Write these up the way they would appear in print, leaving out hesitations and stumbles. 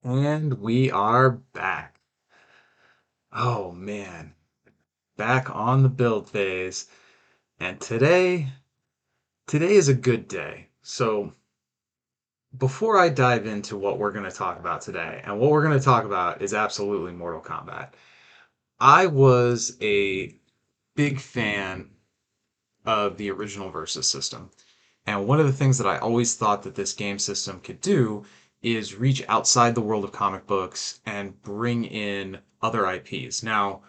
And we are back. Oh man, back on the build phase. And today is a good day. So before I dive into what we're going to talk about today, and what we're going to talk about is absolutely Mortal Kombat. I was a big fan of the original Versus system. And one of the things that I always thought that this game system could do is reach outside the world of comic books and bring in other IPs. Now,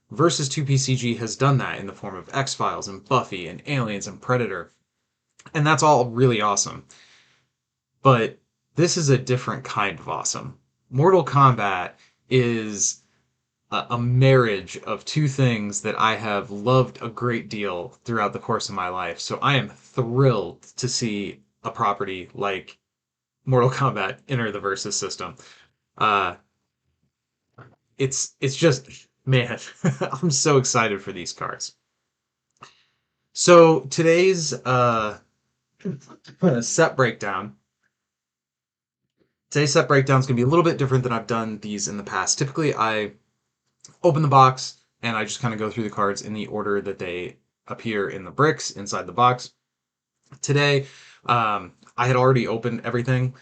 Versus 2PCG has done that in the form of X-Files and Buffy and Aliens and Predator, and that's all really awesome. But this is a different kind of awesome. Mortal Kombat is a marriage of two things that I have loved a great deal throughout the course of my life. So I am thrilled to see a property like Mortal Kombat enter the Versus system. Uh, it's just man, I'm so excited for these cards. So set breakdown. Today's set breakdown is going to be a little bit different than I've done these in the past. Typically, I open the box and I just kind of go through the cards in the order that they appear in the bricks inside the box. Today, I had already opened everything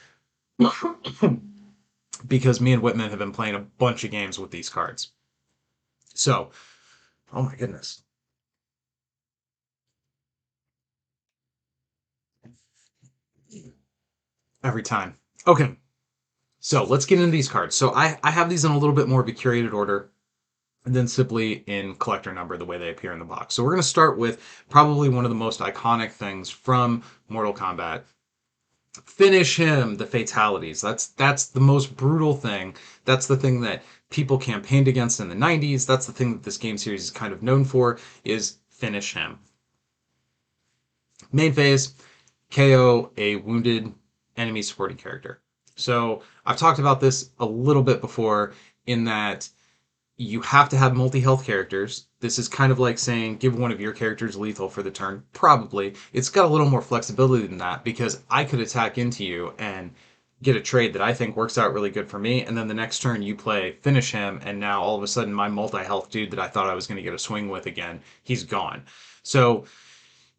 because me and Whitman have been playing a bunch of games with these cards. So, oh my goodness. Every time. Okay, so let's get into these cards. So I have these in a little bit more of a curated order than simply in collector number the way they appear in the box. So we're going to start with probably one of the most iconic things from Mortal Kombat. Finish him, the fatalities. That's the most brutal thing. That's the thing that people campaigned against in the 90s. That's the thing that this game series is kind of known for is finish him. Main phase, KO a wounded enemy supporting character. So I've talked about this a little bit before in that you have to have multi-health characters. This is kind of like saying give one of your characters lethal for the turn. Probably. It's got a little more flexibility than that because I could attack into you and get a trade that I think works out really good for me, and then the next turn you play finish him, and now all of a sudden my multi-health dude that I thought I was going to get a swing with again, he's gone. So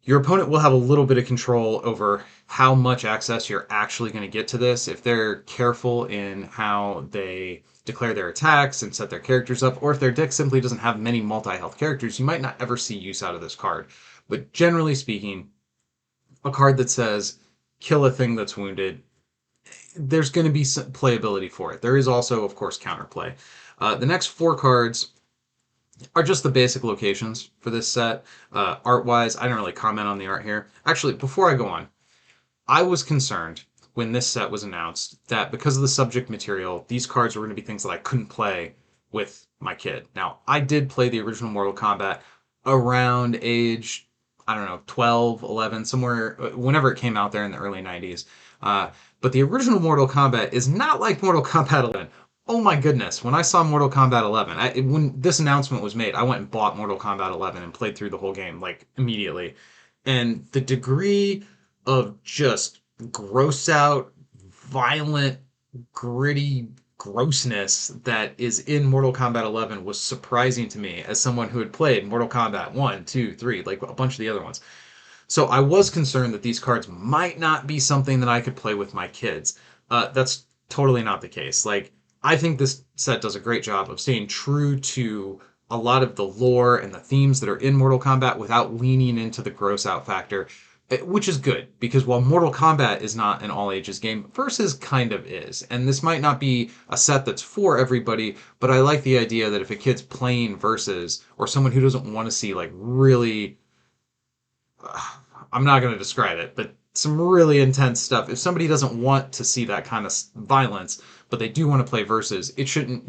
your opponent will have a little bit of control over how much access you're actually going to get to this. If they're careful in how they declare their attacks and set their characters up, or if their deck simply doesn't have many multi-health characters, you might not ever see use out of this card. But generally speaking, a card that says kill a thing that's wounded, there's going to be some playability for it. There is also, of course, counterplay. The next four cards are just the basic locations for this set. Art-wise, I don't really comment on the art here. Actually, before I go on, I was concerned when this set was announced that because of the subject material, these cards were going to be things that I couldn't play with my kid. Now, I did play the original Mortal Kombat around age, I don't know, 12, 11, somewhere, whenever it came out there in the early 90s. But the original Mortal Kombat is not like Mortal Kombat 11. Oh my goodness, when I saw Mortal Kombat 11, when this announcement was made, I went and bought Mortal Kombat 11 and played through the whole game, like, immediately. And the degree of just gross out, violent, gritty grossness that is in Mortal Kombat 11 was surprising to me as someone who had played Mortal Kombat 1, 2, 3, like a bunch of the other ones. So I was concerned that these cards might not be something that I could play with my kids. That's totally not the case. Like, I think this set does a great job of staying true to a lot of the lore and the themes that are in Mortal Kombat without leaning into the gross out factor, which is good because while Mortal Kombat is not an all ages game, Versus kind of is. And this might not be a set that's for everybody, but I like the idea that if a kid's playing Versus or someone who doesn't want to see like really I'm not going to describe it, but some really intense stuff. If somebody doesn't want to see that kind of violence, but they do want to play versus, you shouldn't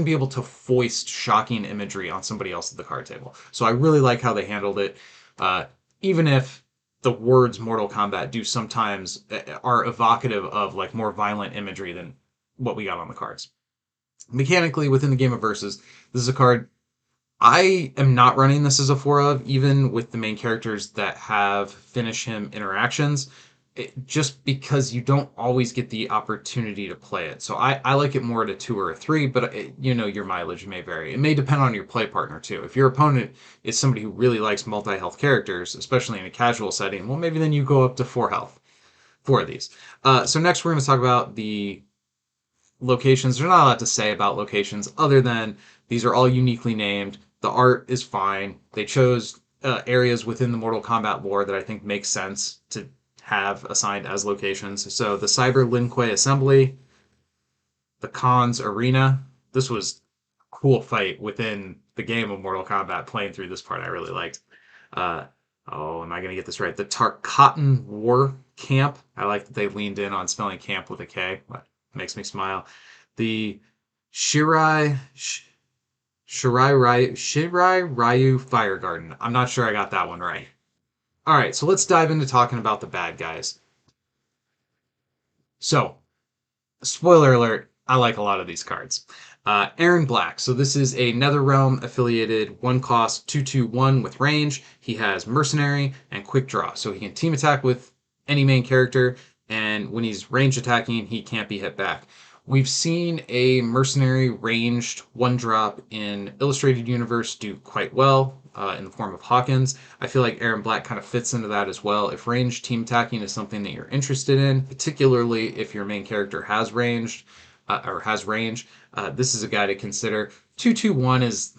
be able to foist shocking imagery on somebody else at the card table. So I really like how they handled it, even if the words Mortal Kombat do sometimes are evocative of like more violent imagery than what we got on the cards. Mechanically, within the game of Versus, this is a card I am not running this as a 4 of, even with the main characters that have finish him interactions. just because you don't always get the opportunity to play it. So I like it more at a 2 or a 3, but your mileage may vary. It may depend on your play partner too. If your opponent is somebody who really likes multi-health characters, especially in a casual setting, well, maybe then you go up to 4 health for these. So next we're going to talk about the locations. They're not a lot to say about locations other than these are all uniquely named. The art is fine. They chose areas within the Mortal Kombat lore that I think makes sense to have assigned as locations. So the Cyber Lin Kuei Assembly, the Khan's Arena. This was a cool fight within the game of Mortal Kombat. Playing through this part, I really liked. Uh, am I going to get this right? The Tarkatan War Camp. I like that they leaned in on spelling camp with a K. That makes me smile. The Shirai Ryu Fire Garden. I'm not sure I got that one right. All right, so let's dive into talking about the bad guys. So, spoiler alert, I like a lot of these cards. Aaron Black. So this is a Netherrealm affiliated 1 cost 2/2/1 with range. He has Mercenary and Quick Draw. So he can team attack with any main character, and when he's range attacking, he can't be hit back. We've seen a Mercenary ranged 1-drop in Illustrated Universe do quite well in the form of Hawkins. I feel like Aaron Black kind of fits into that as well. If ranged team attacking is something that you're interested in, particularly if your main character has ranged or has range, this is a guy to consider. 2/2/1 is,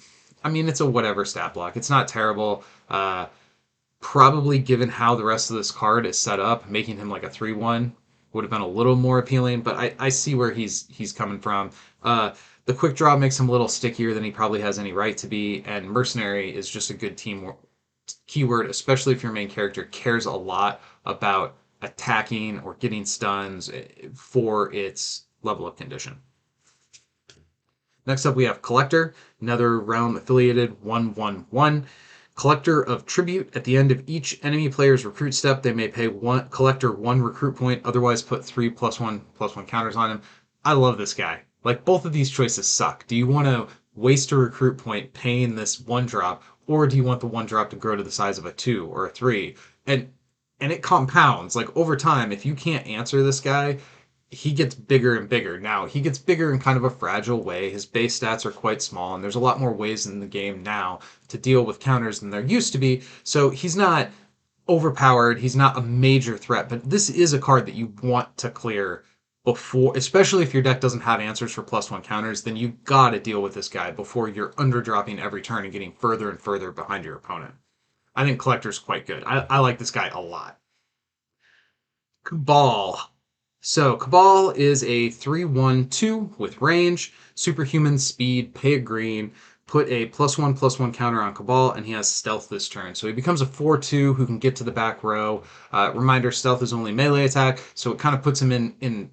I mean, it's a whatever stat block. It's not terrible. Probably given how the rest of this card is set up, making him like a 3/1 would have been a little more appealing, but I see where he's coming from. The quick draw makes him a little stickier than he probably has any right to be, and Mercenary is just a good team keyword, especially if your main character cares a lot about attacking or getting stuns for its level of condition. Next up, we have Collector, Netherrealm affiliated 1/1/1. Collector of Tribute. At the end of each enemy player's recruit step, they may pay Collector 1 recruit point, otherwise put 3+1/+1 counters on him. I love this guy. Like, both of these choices suck. Do you want to waste a recruit point paying this 1-drop, or do you want the 1-drop to grow to the size of a 2 or a 3? And it compounds. Like, over time, if you can't answer this guy, he gets bigger and bigger. Now, he gets bigger in kind of a fragile way. His base stats are quite small, and there's a lot more ways in the game now to deal with counters than there used to be. So he's not overpowered. He's not a major threat, but this is a card that you want to clear before, especially if your deck doesn't have answers for +1 counters, then you gotta deal with this guy before you're underdropping every turn and getting further and further behind your opponent. I think Collector's quite good. I like this guy a lot. Cabal. So Cabal is a 3/1/2 with range, superhuman speed, pay a green, put a +1/+1 counter on Cabal, and he has stealth this turn. So he becomes a 4/2 who can get to the back row. Reminder, stealth is only melee attack, so it kind of puts him in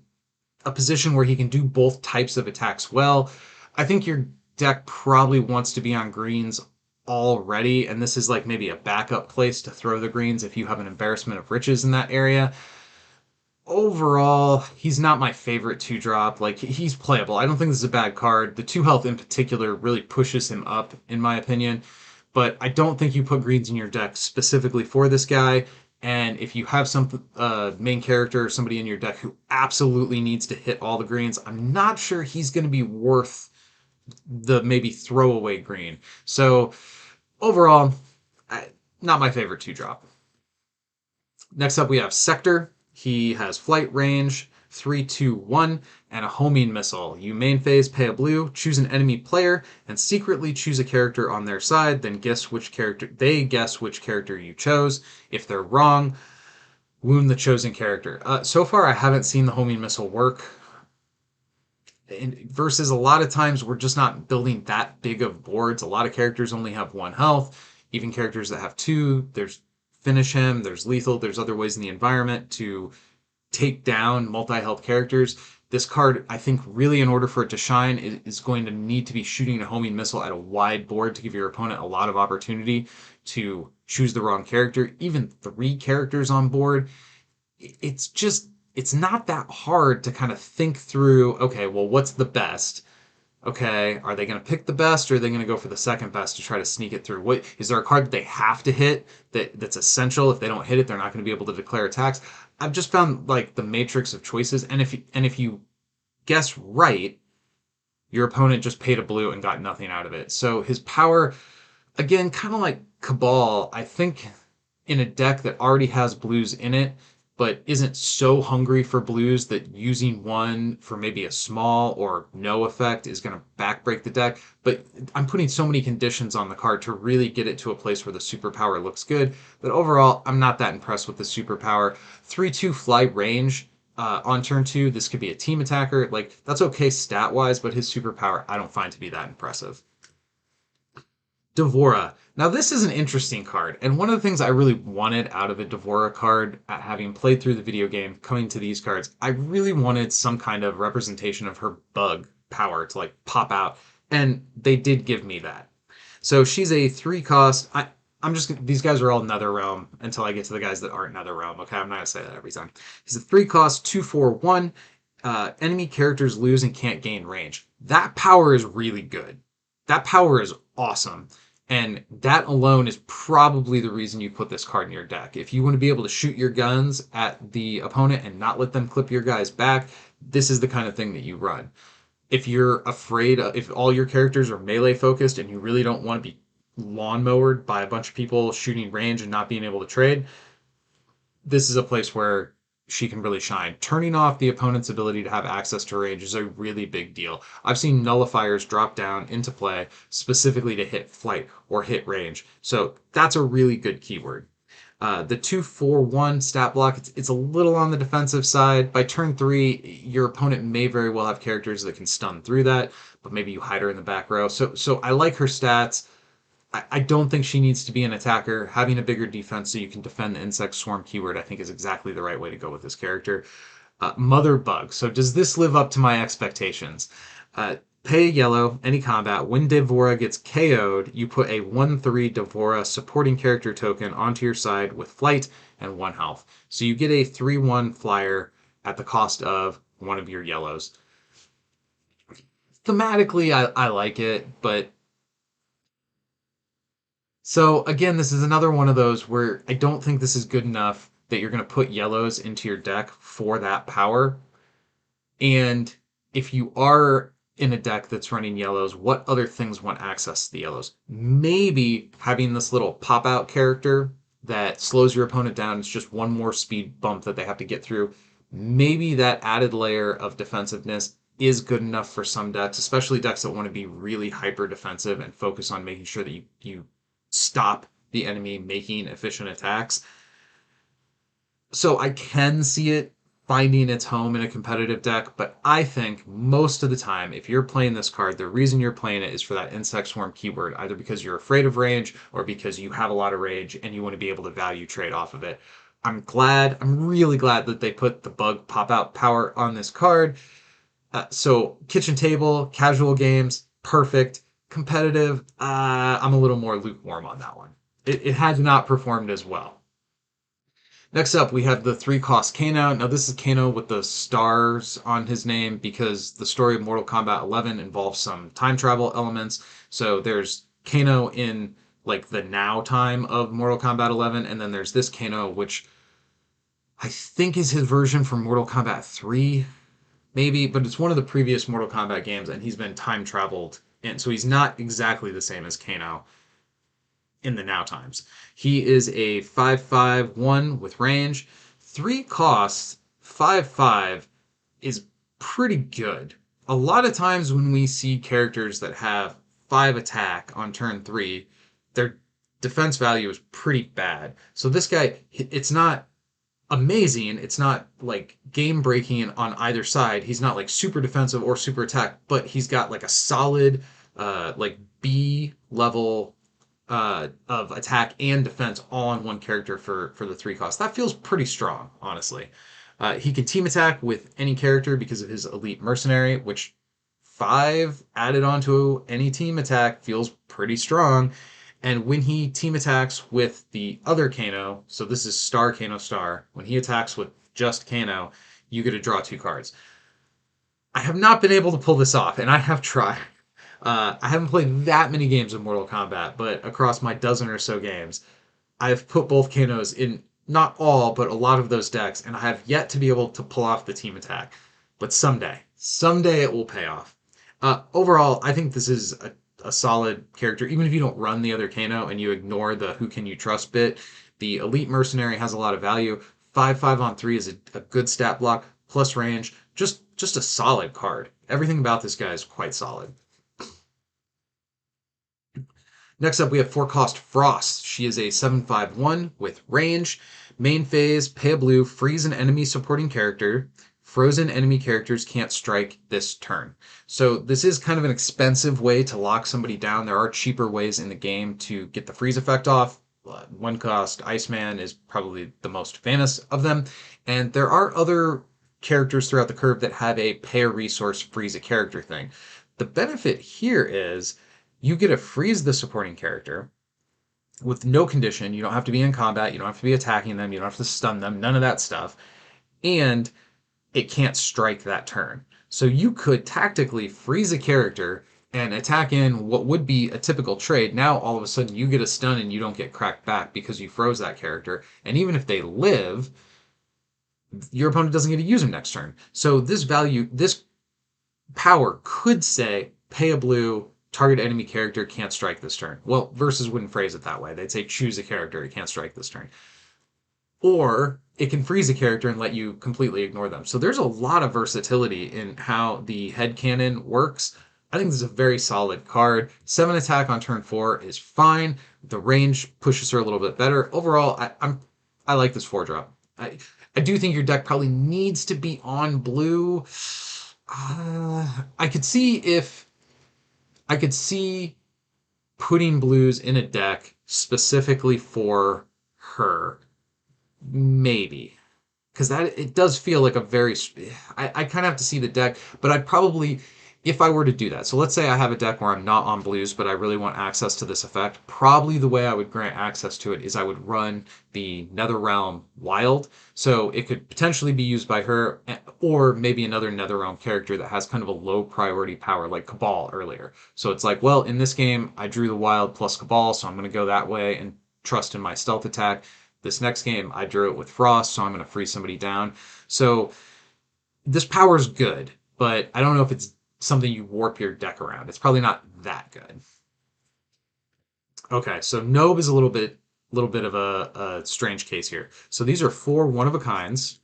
a position where he can do both types of attacks well. I think your deck probably wants to be on greens already, and this is like maybe a backup place to throw the greens if you have an embarrassment of riches in that area. Overall, he's not my favorite 2-drop. Like, he's playable. I don't think this is a bad card. The 2 health in particular really pushes him up, in my opinion. But I don't think you put greens in your deck specifically for this guy. And if you have some main character or somebody in your deck who absolutely needs to hit all the greens, I'm not sure he's going to be worth the maybe throwaway green. So overall, not my favorite 2-drop. Next up, we have Sector. He has flight range, 3/2/1, and a homing missile. You main phase, pay a blue, choose an enemy player, and secretly choose a character on their side, then guess which character you chose. If they're wrong, wound the chosen character. So far, I haven't seen the homing missile work. Versus a lot of times, we're just not building that big of boards. A lot of characters only have 1 health. Even characters that have 2, there's finish him, there's lethal, there's other ways in the environment to take down multi-health characters. This card, I think, really, in order for it to shine, is going to need to be shooting a homing missile at a wide board to give your opponent a lot of opportunity to choose the wrong character. Even 3 characters on board, it's not that hard to kind of think through, okay, well, what's the best? Okay, are they going to pick the best, or are they going to go for the second best to try to sneak it through? What is there a card that they have to hit that's essential? If they don't hit it, they're not going to be able to declare attacks. I've just found like the matrix of choices, and if you guess right, your opponent just paid a blue and got nothing out of it. So his power, again, kind of like Cabal, I think in a deck that already has blues in it, but isn't so hungry for blues that using one for maybe a small or no effect is going to backbreak the deck. But I'm putting so many conditions on the card to really get it to a place where the superpower looks good that overall I'm not that impressed with the superpower. 3/2 fly range. On turn two, this could be a team attacker. Like, that's okay stat wise, but his superpower I don't find to be that impressive. Devora. Now, this is an interesting card, and one of the things I really wanted out of a Devora card, having played through the video game, coming to these cards, I really wanted some kind of representation of her bug power to like pop out, and they did give me that. So she's a 3 cost. I'm just these guys are all Nether Realm until I get to the guys that aren't Nether Realm. Okay, I'm not gonna say that every time. He's a 3 cost, 2/4/1. Enemy characters lose and can't gain range. That power is really good. That power is awesome. And that alone is probably the reason you put this card in your deck. If you want to be able to shoot your guns at the opponent and not let them clip your guys back, this is the kind of thing that you run. If you're afraid, if all your characters are melee focused and you really don't want to be lawnmowered by a bunch of people shooting range and not being able to trade, this is a place where she can really shine. Turning off the opponent's ability to have access to range is a really big deal. I've seen nullifiers drop down into play specifically to hit flight or hit range. So that's a really good keyword. The 2/4/1 stat block, it's a little on the defensive side. By turn three, your opponent may very well have characters that can stun through that, but maybe you hide her in the back row. So I like her stats. I don't think she needs to be an attacker. Having a bigger defense so you can defend the insect swarm keyword, I think, is exactly the right way to go with this character. Mother Bug. So does this live up to my expectations? Pay a yellow, any combat. When Devora gets KO'd, you put a 1/3 Devora supporting character token onto your side with flight and 1 health. So you get a 3/1 flyer at the cost of one of your yellows. Thematically, I like it, but so again, this is another one of those where I don't think this is good enough that you're going to put yellows into your deck for that power. And if you are in a deck that's running yellows, what other things want access to the yellows? Maybe having this little pop out character that slows your opponent down. It's just one more speed bump that they have to get through. Maybe that added layer of defensiveness is good enough for some decks, especially decks that want to be really hyper defensive and focus on making sure that you stop the enemy making efficient attacks. So I can see it finding its home in a competitive deck, but I think most of the time, if you're playing this card, the reason you're playing it is for that insect swarm keyword, either because you're afraid of range or because you have a lot of rage and you want to be able to value trade off of it. I'm really glad that they put the bug pop out power on this card. So kitchen table, casual games, perfect. Competitive, I'm a little more lukewarm on that one. It has not performed as well. Next up, we have the 3 cost Kano. Now, this is Kano with the stars on his name because the story of Mortal Kombat 11 involves some time travel elements. So there's Kano in like the now time of Mortal Kombat 11, and then there's this Kano, which I think is his version from Mortal Kombat 3, maybe, but it's one of the previous Mortal Kombat games, and he's been time traveled, and so he's not exactly the same as Kano in the now times. He is a 5/5/1 with range. 3 costs, 5/5 is pretty good. A lot of times when we see characters that have 5 attack on turn 3, their defense value is pretty bad. So this guy, it's not amazing. It's not like game breaking on either side. He's not like super defensive or super attack, but he's got like a solid like B level of attack and defense all on one character for the 3 cost. That feels pretty strong, honestly. He can team attack with any character because of his elite mercenary, which 5 added onto any team attack feels pretty strong. And when he team attacks with the other Kano, so this is Star Kano Star, when he attacks with just Kano, you get to draw 2 cards. I have not been able to pull this off, and I have tried. I haven't played that many games of Mortal Kombat, but across my dozen or so games, I've put both Kanos in not all, but a lot of those decks, and I have yet to be able to pull off the team attack. But someday it will pay off. Overall, I think this is a solid character. Even if you don't run the other Kano and you ignore the who can you trust bit, the Elite Mercenary has a lot of value. 5/5 on 3 is a good stat block, plus range. Just a solid card. Everything about this guy is quite solid. Next up, we have 4-cost Frost. She is a 7/5/1 with range. Main phase, pay a blue, freeze an enemy supporting character. Frozen enemy characters can't strike this turn. So this is kind of an expensive way to lock somebody down. There are cheaper ways in the game to get the freeze effect off. 1-cost Iceman is probably the most famous of them. And there are other characters throughout the curve that have a pay a resource, freeze a character thing. The benefit here is you get to freeze the supporting character with no condition. You don't have to be in combat. You don't have to be attacking them. You don't have to stun them. None of that stuff. And it can't strike that turn. So you could tactically freeze a character and attack in what would be a typical trade. Now all of a sudden you get a stun and you don't get cracked back because you froze that character. And even if they live, your opponent doesn't get to use them next turn. So this power could say, pay a blue, target enemy character can't strike this turn. Well, Versus wouldn't phrase it that way. They'd say choose a character, it can't strike this turn. Or it can freeze a character and let you completely ignore them. So there's a lot of versatility in how the headcanon works. I think this is a very solid card. 7 attack on turn 4 is fine. The range pushes her a little bit better. Overall, I like this 4-drop. I do think your deck probably needs to be on blue. I could see putting blues in a deck specifically for her, maybe, because that it does feel like a very. I kind of have to see the deck, but I'd probably, if I were to do that. So let's say I have a deck where I'm not on blues, but I really want access to this effect. Probably the way I would grant access to it is I would run the Netherrealm Wild, so it could potentially be used by her, or maybe another Netherrealm character that has kind of a low priority power, like Cabal earlier. So it's like, well, in this game, I drew the Wild plus Cabal, so I'm going to go that way and trust in my stealth attack. This next game, I drew it with Frost, so I'm going to freeze somebody down. So this power is good, but I don't know if it's something you warp your deck around. It's probably not that good. Okay, so Nobe is a little bit of a strange case here. So these are 4 one-of-a-kinds.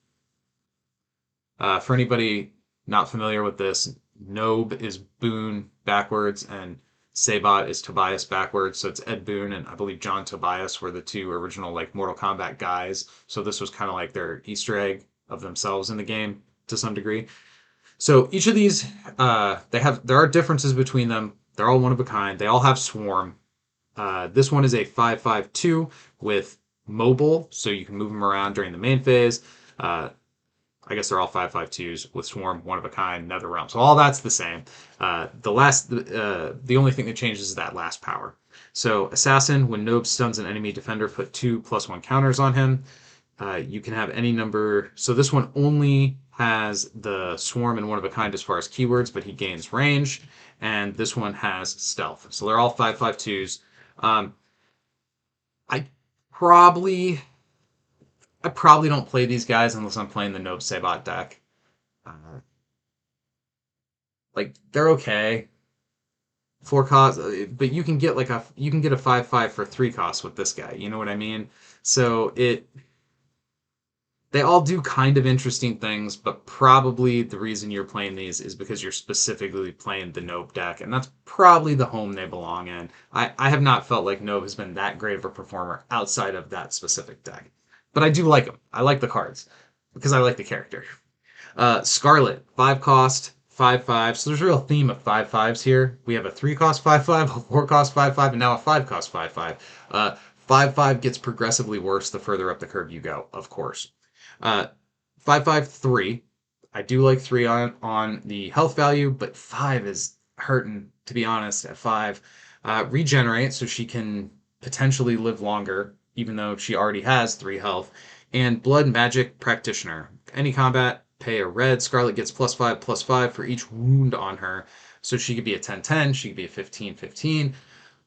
For anybody not familiar with this, Nobe is Boone backwards, and Sabot is Tobias backwards. So it's Ed Boone and I believe John Tobias were the 2 original like Mortal Kombat guys. So this was kind of like their Easter egg of themselves in the game to some degree. So each of these, there are differences between them. They're all one of a kind. They all have swarm. This one is a 5/5/2 with mobile, so you can move them around during the main phase. I guess they're all 5/5/2s with swarm, one of a kind, Netherrealm. So all that's the same. The only thing that changes is that last power. So assassin, when Nobe stuns an enemy defender, put 2+1 counters on him. You can have any number. So this one only has the swarm and one of a kind as far as keywords, but he gains range. And this one has stealth. So they're all 5/5/2s. I probably I probably don't play these guys unless I'm playing the Nobe Sabot deck. Uh, like they're okay. 4 cost, but you can get a 5/5 for 3 costs with this guy. You know what I mean? So they all do kind of interesting things, but probably the reason you're playing these is because you're specifically playing the Nobe deck, and that's probably the home they belong in. I have not felt like Nobe has been that great of a performer outside of that specific deck. But I do like him. I like the cards because I like the character. Scarlet, 5 cost, 5/5. So there's a real theme of 5/5s here. We have a 3 cost 5/5, a 4 cost 5/5, and now a 5 cost 5/5. 5/5 gets progressively worse the further up the curve you go, of course. 5/5/3. I do like 3 on the health value, but 5 is hurting, to be honest, at 5. Regenerate, so she can potentially live longer, even though she already has 3 health. And Blood Magic Practitioner. Any combat, pay a red. Scarlet gets +5/+5 for each wound on her. So she could be a 10/10, she could be a 15/15.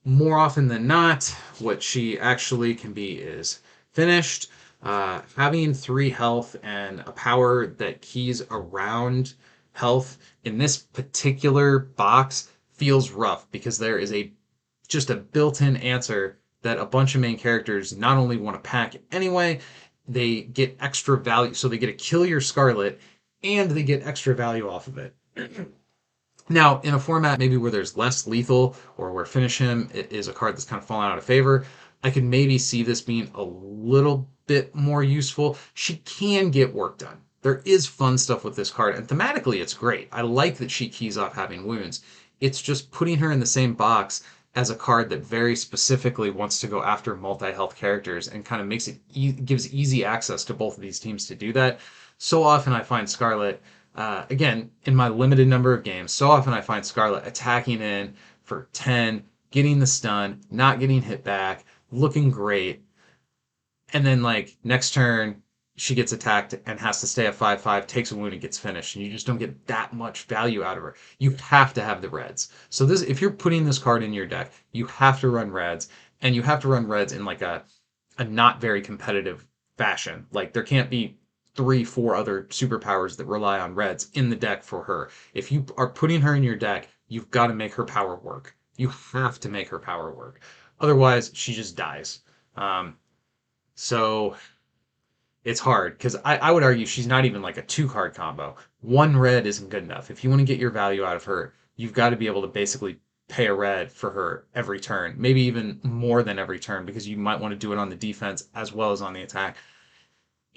More often than not, what she actually can be is finished. Having 3 health and a power that keys around health in this particular box feels rough because there is a just a built-in answer that a bunch of main characters not only want to pack anyway, they get extra value. So they get to kill your Scarlet and they get extra value off of it. Now, in a format maybe where there's less lethal or where Finish Him is a card that's kind of fallen out of favor, I could maybe see this being a little bit more useful. She can get work done. There is fun stuff with this card, and thematically it's great. I like that she keys off having wounds. It's just putting her in the same box as a card that very specifically wants to go after multi-health characters and kind of makes it gives easy access to both of these teams to do that. So often I find Scarlet again, in my limited number of games, so often I find Scarlet attacking in for 10, getting the stun, not getting hit back, looking great, and then like next turn she gets attacked and has to stay at 5/5, takes a wound and gets finished, and you just don't get that much value out of her. You have to have the reds. So this, if you're putting this card in your deck, you have to run reds, and you have to run reds in like a not very competitive fashion. Like there can't be 3, 4 other superpowers that rely on reds in the deck for her. If you are putting her in your deck, you've got to make her power work. You have to make her power work. Otherwise, she just dies. So it's hard because I would argue she's not even like a 2 card combo. 1 red isn't good enough. If you want to get your value out of her, you've got to be able to basically pay a red for her every turn, maybe even more than every turn because you might want to do it on the defense as well as on the attack.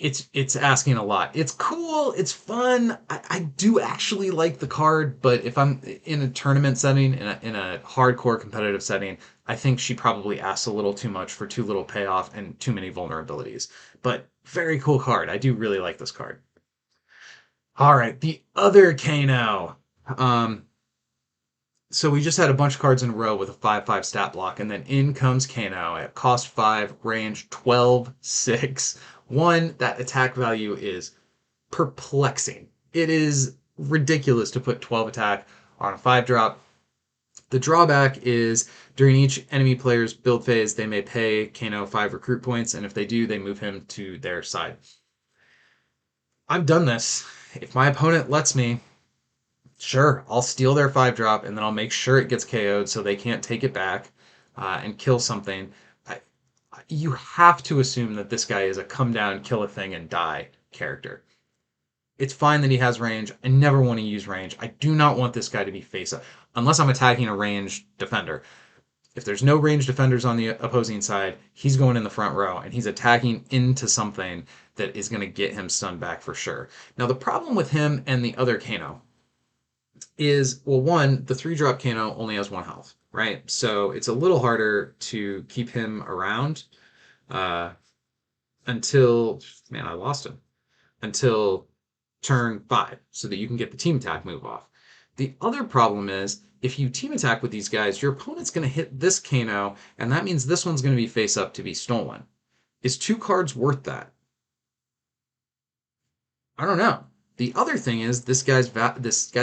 It's asking a lot. It's cool. It's fun. I do actually like the card, but if I'm in a tournament setting, in a hardcore competitive setting, I think she probably asks a little too much for too little payoff and too many vulnerabilities. But very cool card. I do really like this card. All right, the other Kano. Um, so we just had a bunch of cards in a row with a 5/5 stat block, and then in comes Kano at cost 5, range 12, 6. One, that attack value is perplexing. It is ridiculous to put 12 attack on a 5 drop. The drawback is during each enemy player's build phase, they may pay Kano 5 recruit points, and if they do, they move him to their side. I've done this. If my opponent lets me, sure, I'll steal their 5 drop and then I'll make sure it gets KO'd so they can't take it back and kill something. I, you have to assume that this guy is a come down, kill a thing, and die character. It's fine that he has range. I never want to use range. I do not want this guy to be face up unless I'm attacking a ranged defender. If there's no ranged defenders on the opposing side, he's going in the front row and he's attacking into something that is going to get him stunned back for sure. Now, the problem with him and the other Kano is, well, one, the 3 drop Kano only has 1 health, right? So it's a little harder to keep him around uh, until, man, I lost him, until turn 5 so that you can get the team attack move off. The other problem is if you team attack with these guys, your opponent's going to hit this Kano, and that means this one's going to be face up to be stolen. Is 2 cards worth that? I don't know. The other thing is this guy's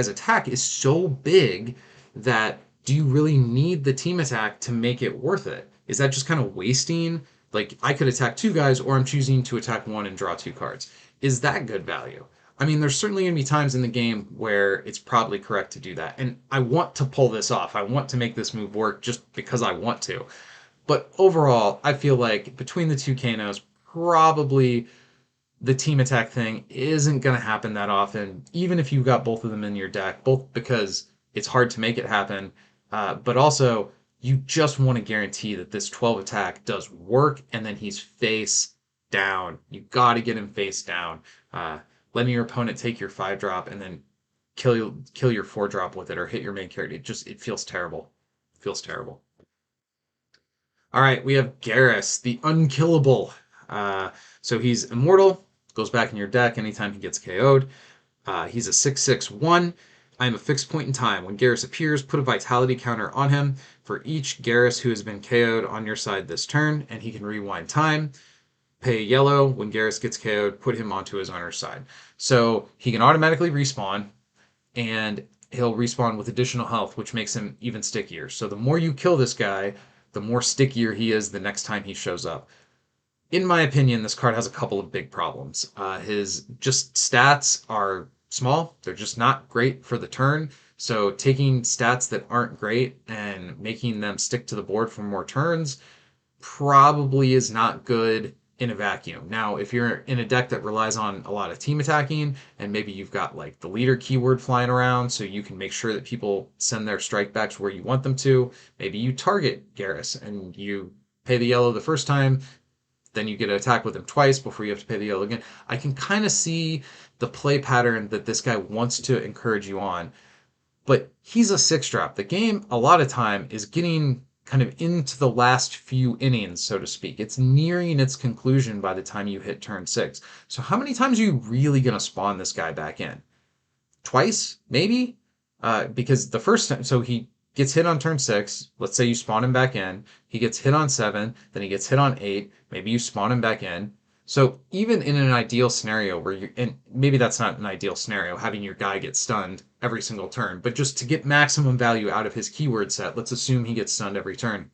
attack is so big that do you really need the team attack to make it worth it? Is that just kind of wasting? Like I could attack 2 guys, or I'm choosing to attack 1 and draw 2 cards. Is that good value? I mean, there's certainly going to be times in the game where it's probably correct to do that. And I want to pull this off. I want to make this move work just because I want to. But overall, I feel like between the 2 Kanos, probably the team attack thing isn't going to happen that often, even if you've got both of them in your deck, both because it's hard to make it happen, but also you just want to guarantee that this 12 attack does work and then he's face down. You got to get him face down. Letting your opponent take your 5 drop and then kill your 4 drop with it or hit your main character, it feels terrible. It feels terrible. All right, we have Garrus, the unkillable. So he's immortal, goes back in your deck anytime he gets KO'd. He's a 6/6/1. I'm a fixed point in time. When Garrus appears, put a vitality counter on him for each Garrus who has been KO'd on your side this turn, and he can rewind time. Pay yellow. When Garrus gets KO'd, put him onto his owner's side. So he can automatically respawn, and he'll respawn with additional health, which makes him even stickier. So the more you kill this guy, the more stickier he is the next time he shows up. In my opinion, this card has a couple of big problems. His just stats are small. They're just not great for the turn. So taking stats that aren't great and making them stick to the board for more turns probably is not good in a vacuum. Now, if you're in a deck that relies on a lot of team attacking and maybe you've got like the leader keyword flying around so you can make sure that people send their strikebacks where you want them to, maybe you target Garrus and you pay the yellow the first time, then you get to attack with him twice before you have to pay the yellow again. I can kind of see the play pattern that this guy wants to encourage you on, but he's a six drop. The game, a lot of time, is getting kind of into the last few innings, so to speak. It's nearing its conclusion by the time you hit turn six. So, how many times are you really going to spawn this guy back in? Twice, maybe? Because the first time, so he gets hit on turn six. Let's say you spawn him back in. He gets hit on seven, then he gets hit on eight. Maybe you spawn him back in. So even in an ideal scenario where you, and maybe that's not an ideal scenario, having your guy get stunned every single turn, but just to get maximum value out of his keyword set, let's assume he gets stunned every turn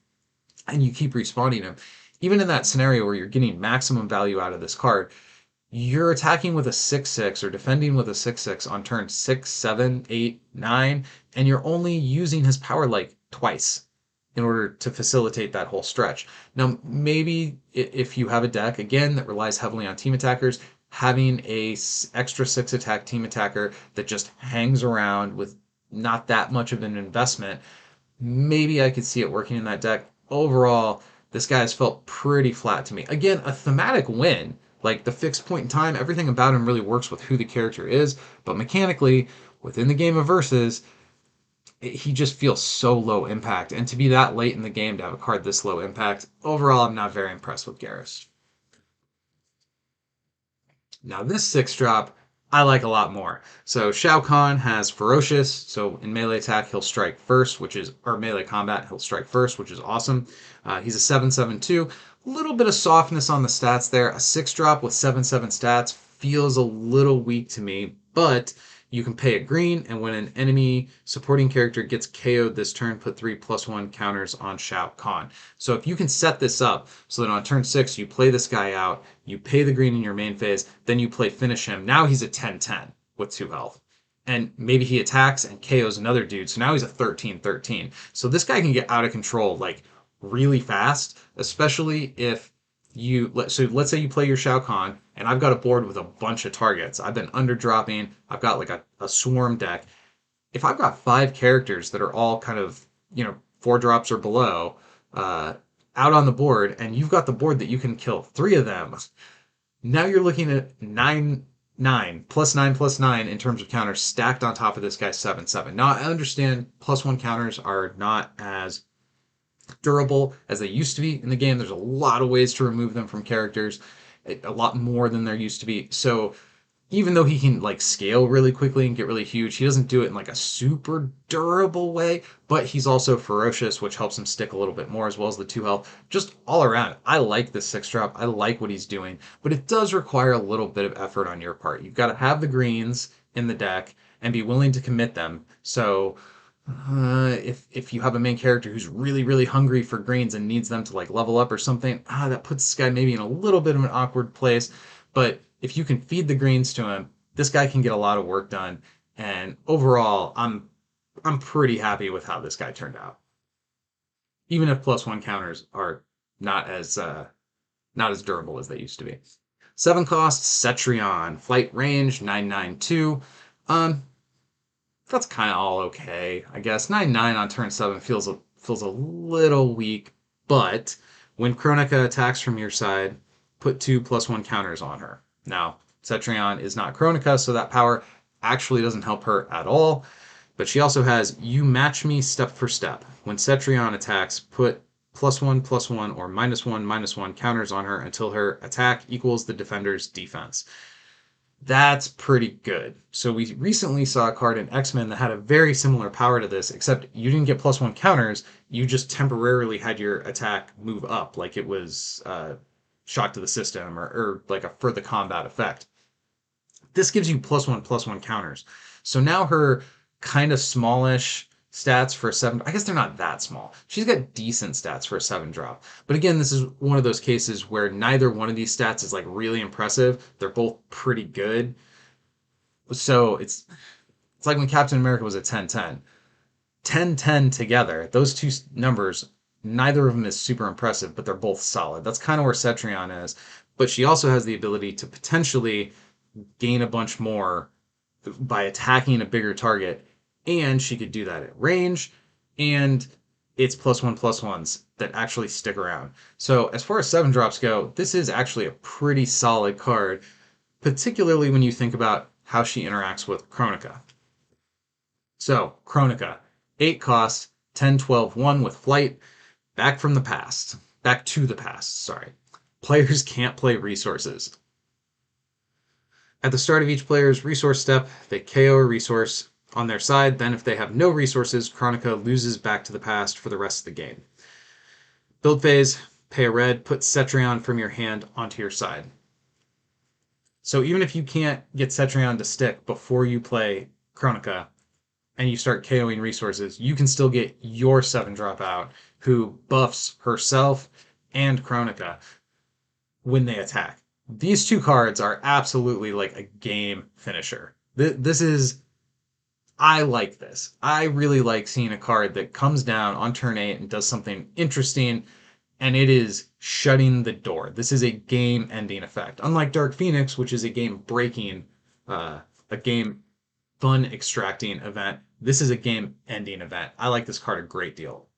and you keep respawning him. Even in that scenario where you're getting maximum value out of this card, you're attacking with a 6/6 or defending with a 6/6 on turn 6, 7, 8, 9, and you're only using his power like twice in order to facilitate that whole stretch. Now, maybe if you have a deck, again, that relies heavily on team attackers, having a extra 6 attack team attacker that just hangs around with not that much of an investment, maybe I could see it working in that deck. Overall, this guy has felt pretty flat to me. Again, a thematic win. Like the fixed point in time, everything about him really works with who the character is, but mechanically, within the game of versus, he just feels so low impact. And to be that late in the game to have a card this low impact, overall, I'm not very impressed with Garrus. Now this six drop I like a lot more. So Shao Kahn has Ferocious, so in melee attack he'll strike first, which is or melee combat he'll strike first, which is awesome. He's a 7/7/2. A little bit of softness on the stats there. A six drop with 7/7 stats feels a little weak to me, but you can pay it green, and when an enemy supporting character gets KO'd this turn, put 3/1 counters on Shao Kahn. So if you can set this up so that on turn 6 you play this guy out, you pay the green in your main phase, then you play finish him. Now he's a 10/10 with 2 health. And maybe he attacks and KOs another dude, so now he's a 13/13. So this guy can get out of control like really fast, especially if so let's say you play your Shao Kahn, and I've got a board with a bunch of targets. I've been underdropping. I've got like a swarm deck. If I've got 5 characters that are all kind of 4 drops or below, uh, out on the board, and you've got the board that you can kill 3 of them, now you're looking at 9 in terms of counters stacked on top of this guy's 7/7. Now I understand +1 counters are not as durable as they used to be in the game. There's a lot of ways to remove them from characters, a lot more than there used to be. So even though he can like scale really quickly and get really huge, he doesn't do it in like a super durable way, but he's also ferocious, which helps him stick a little bit more, as well as the 2 health. Just all around, I like this 6 drop. I like what he's doing, but it does require a little bit of effort on your part. You've got to have the greens in the deck and be willing to commit them. So if you have a main character who's really hungry for greens and needs them to like level up or something, that puts this guy maybe in a little bit of an awkward place. But if you can feed the greens to him, this guy can get a lot of work done. And overall, I'm pretty happy with how this guy turned out. Even if +1 counters are not as not as durable as they used to be. 7 cost Cetrion, flight range 9/9/2. Um, that's kind of all okay, I guess. 9/9 on turn 7 feels a little weak, but when Kronika attacks from your side, put 2/1 counters on her. Now, Cetrion is not Kronika, so that power actually doesn't help her at all. But she also has You Match Me Step for Step. When Cetrion attacks, put +1/+1 or -1/-1 counters on her until her attack equals the defender's defense. That's pretty good. So we recently saw a card in X-Men that had a very similar power to this, except you didn't get +1 counters, you just temporarily had your attack move up, like it was shock to the system or like a for the combat effect. This gives you +1/+1 counters. So now her kind of smallish stats for a 7. I guess they're not that small. She's got decent stats for a 7 drop. But again, this is one of those cases where neither one of these stats is like really impressive. They're both pretty good. So it's like when Captain America was at 10-10. 10-10 together, those two numbers, neither of them is super impressive, but they're both solid. That's kind of where Cetrion is. But she also has the ability to potentially gain a bunch more by attacking a bigger target, and she could do that at range, and it's +1/+1s that actually stick around. So as far as 7 drops go, this is actually a pretty solid card, particularly when you think about how she interacts with Chronica. So, Chronica, 8 cost, 10-12-1 with flight, back from the past. Back to the past, sorry. Players can't play resources. At the start of each player's resource step, they KO a resource on their side. Then, if they have no resources, Chronica loses back to the past for the rest of the game. Build phase, pay a red, put Cetrion from your hand onto your side. So even if you can't get Cetrion to stick before you play Chronica, and you start KOing resources, you can still get your 7 drop out who buffs herself and Chronica when they attack. These two cards are absolutely like a game finisher. This is, I like this. I really like seeing a card that comes down on turn 8 and does something interesting, and it is shutting the door. This is a game ending effect. Unlike Dark Phoenix, which is a game breaking, a game fun extracting event. This is a game ending event. I like this card a great deal.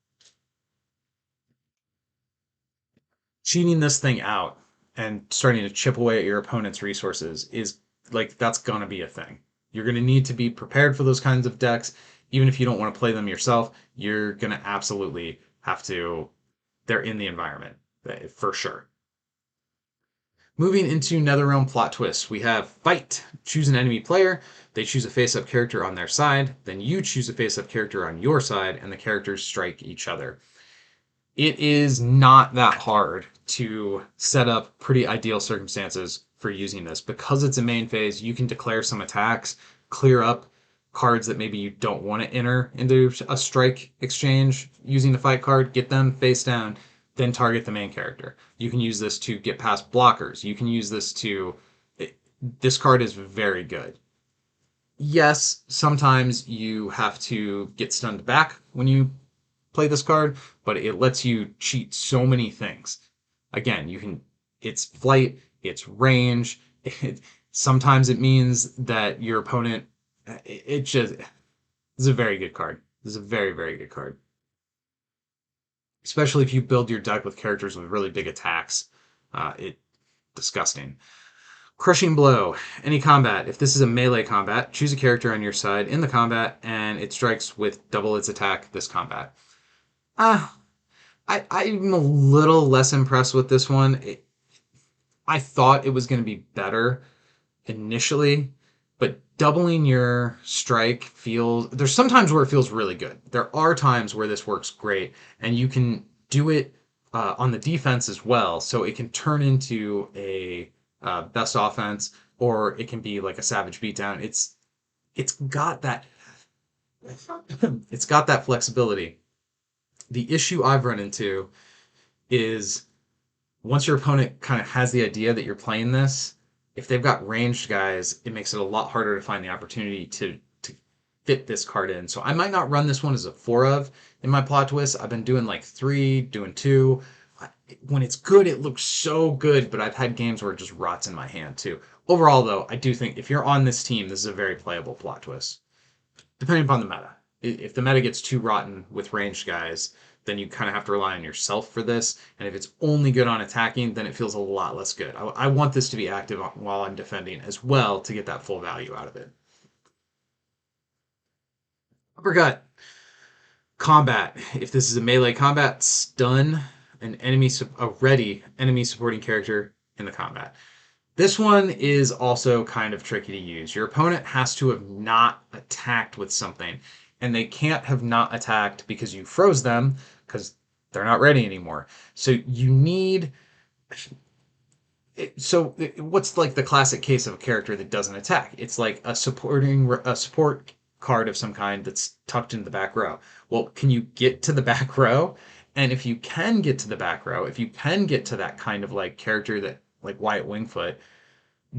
Cheating this thing out and starting to chip away at your opponent's resources is like that's gonna be a thing. You're gonna need to be prepared for those kinds of decks. Even if you don't want to play them yourself, you're gonna absolutely have to. They're in the environment for sure. Moving into Netherrealm plot twists, we have Fight. Choose an enemy player. They choose a face-up character on their side. Then you choose a face-up character on your side, and the characters strike each other. It is not that hard to set up pretty ideal circumstances for using this. Because it's a main phase, you can declare some attacks, clear up cards that maybe you don't want to enter into a strike exchange using the fight card, get them face down, then target the main character. You can use this to get past blockers. You can use this to. This card is very good. Yes, sometimes you have to get stunned back when you play this card, but it lets you cheat so many things. Again, you can. It's flight, it's range. Sometimes it means that your opponent. It just. This is a very good card. This is a very, very good card. Especially if you build your deck with characters with really big attacks. It disgusting. Crushing Blow. Any combat. If this is a melee combat, choose a character on your side in the combat, and it strikes with double its attack this combat. Uh, I'm a little less impressed with this one. I thought it was going to be better initially, but doubling your strike feels. There's sometimes where it feels really good. There are times where this works great, and you can do it on the defense as well, so it can turn into a best offense, or it can be like a savage beatdown. It's got that it's got that flexibility. The issue I've run into is once your opponent kind of has the idea that you're playing this, if they've got ranged guys, it makes it a lot harder to find the opportunity to fit this card in. So I might not run this one as a 4 of in my plot twist. I've been doing like 3, doing 2. When it's good, it looks so good, but I've had games where it just rots in my hand too. Overall, though, I do think if you're on this team, this is a very playable plot twist, depending upon the meta. If the meta gets too rotten with ranged guys, then you kind of have to rely on yourself for this. And if it's only good on attacking, then it feels a lot less good. I want this to be active while I'm defending as well to get that full value out of it. Uppercut. Combat. If this is a melee combat, stun a ready enemy supporting character in the combat. This one is also kind of tricky to use. Your opponent has to have not attacked with something, and they can't have not attacked because you froze them because they're not ready anymore. So you need. What's like the classic case of a character that doesn't attack? It's like a support card of some kind that's tucked into the back row. Well, can you get to the back row? And if you can get to the back row, if you can get to that kind of like character that like Wyatt Wingfoot,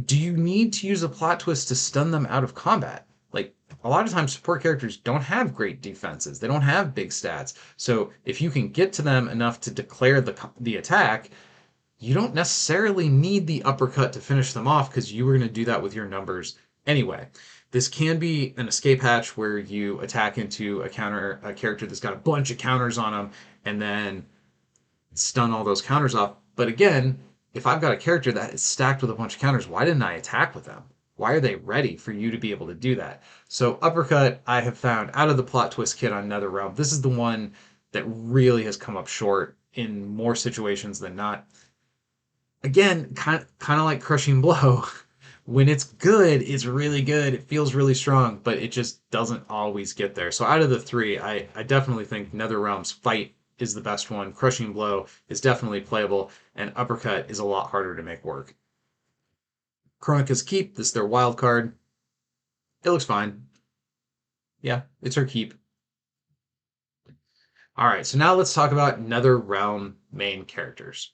do you need to use a plot twist to stun them out of combat? Like a lot of times support characters don't have great defenses. They don't have big stats. So if you can get to them enough to declare the attack, you don't necessarily need the uppercut to finish them off because you were going to do that with your numbers anyway. This can be an escape hatch where you attack into a character that's got a bunch of counters on them and then stun all those counters off. But again, if I've got a character that is stacked with a bunch of counters, why didn't I attack with them? Why are they ready for you to be able to do that? So uppercut, I have found out of the plot twist kit on NetherRealm, this is the one that really has come up short in more situations than not. Again, kind of like crushing blow. When it's good, it's really good. It feels really strong, but it just doesn't always get there. So out of the three, I definitely think NetherRealm's fight is the best one. Crushing blow is definitely playable, and uppercut is a lot harder to make work. Kronika's keep, this is their wild card. It looks fine. Yeah, it's her keep. All right, so now let's talk about NetherRealm main characters.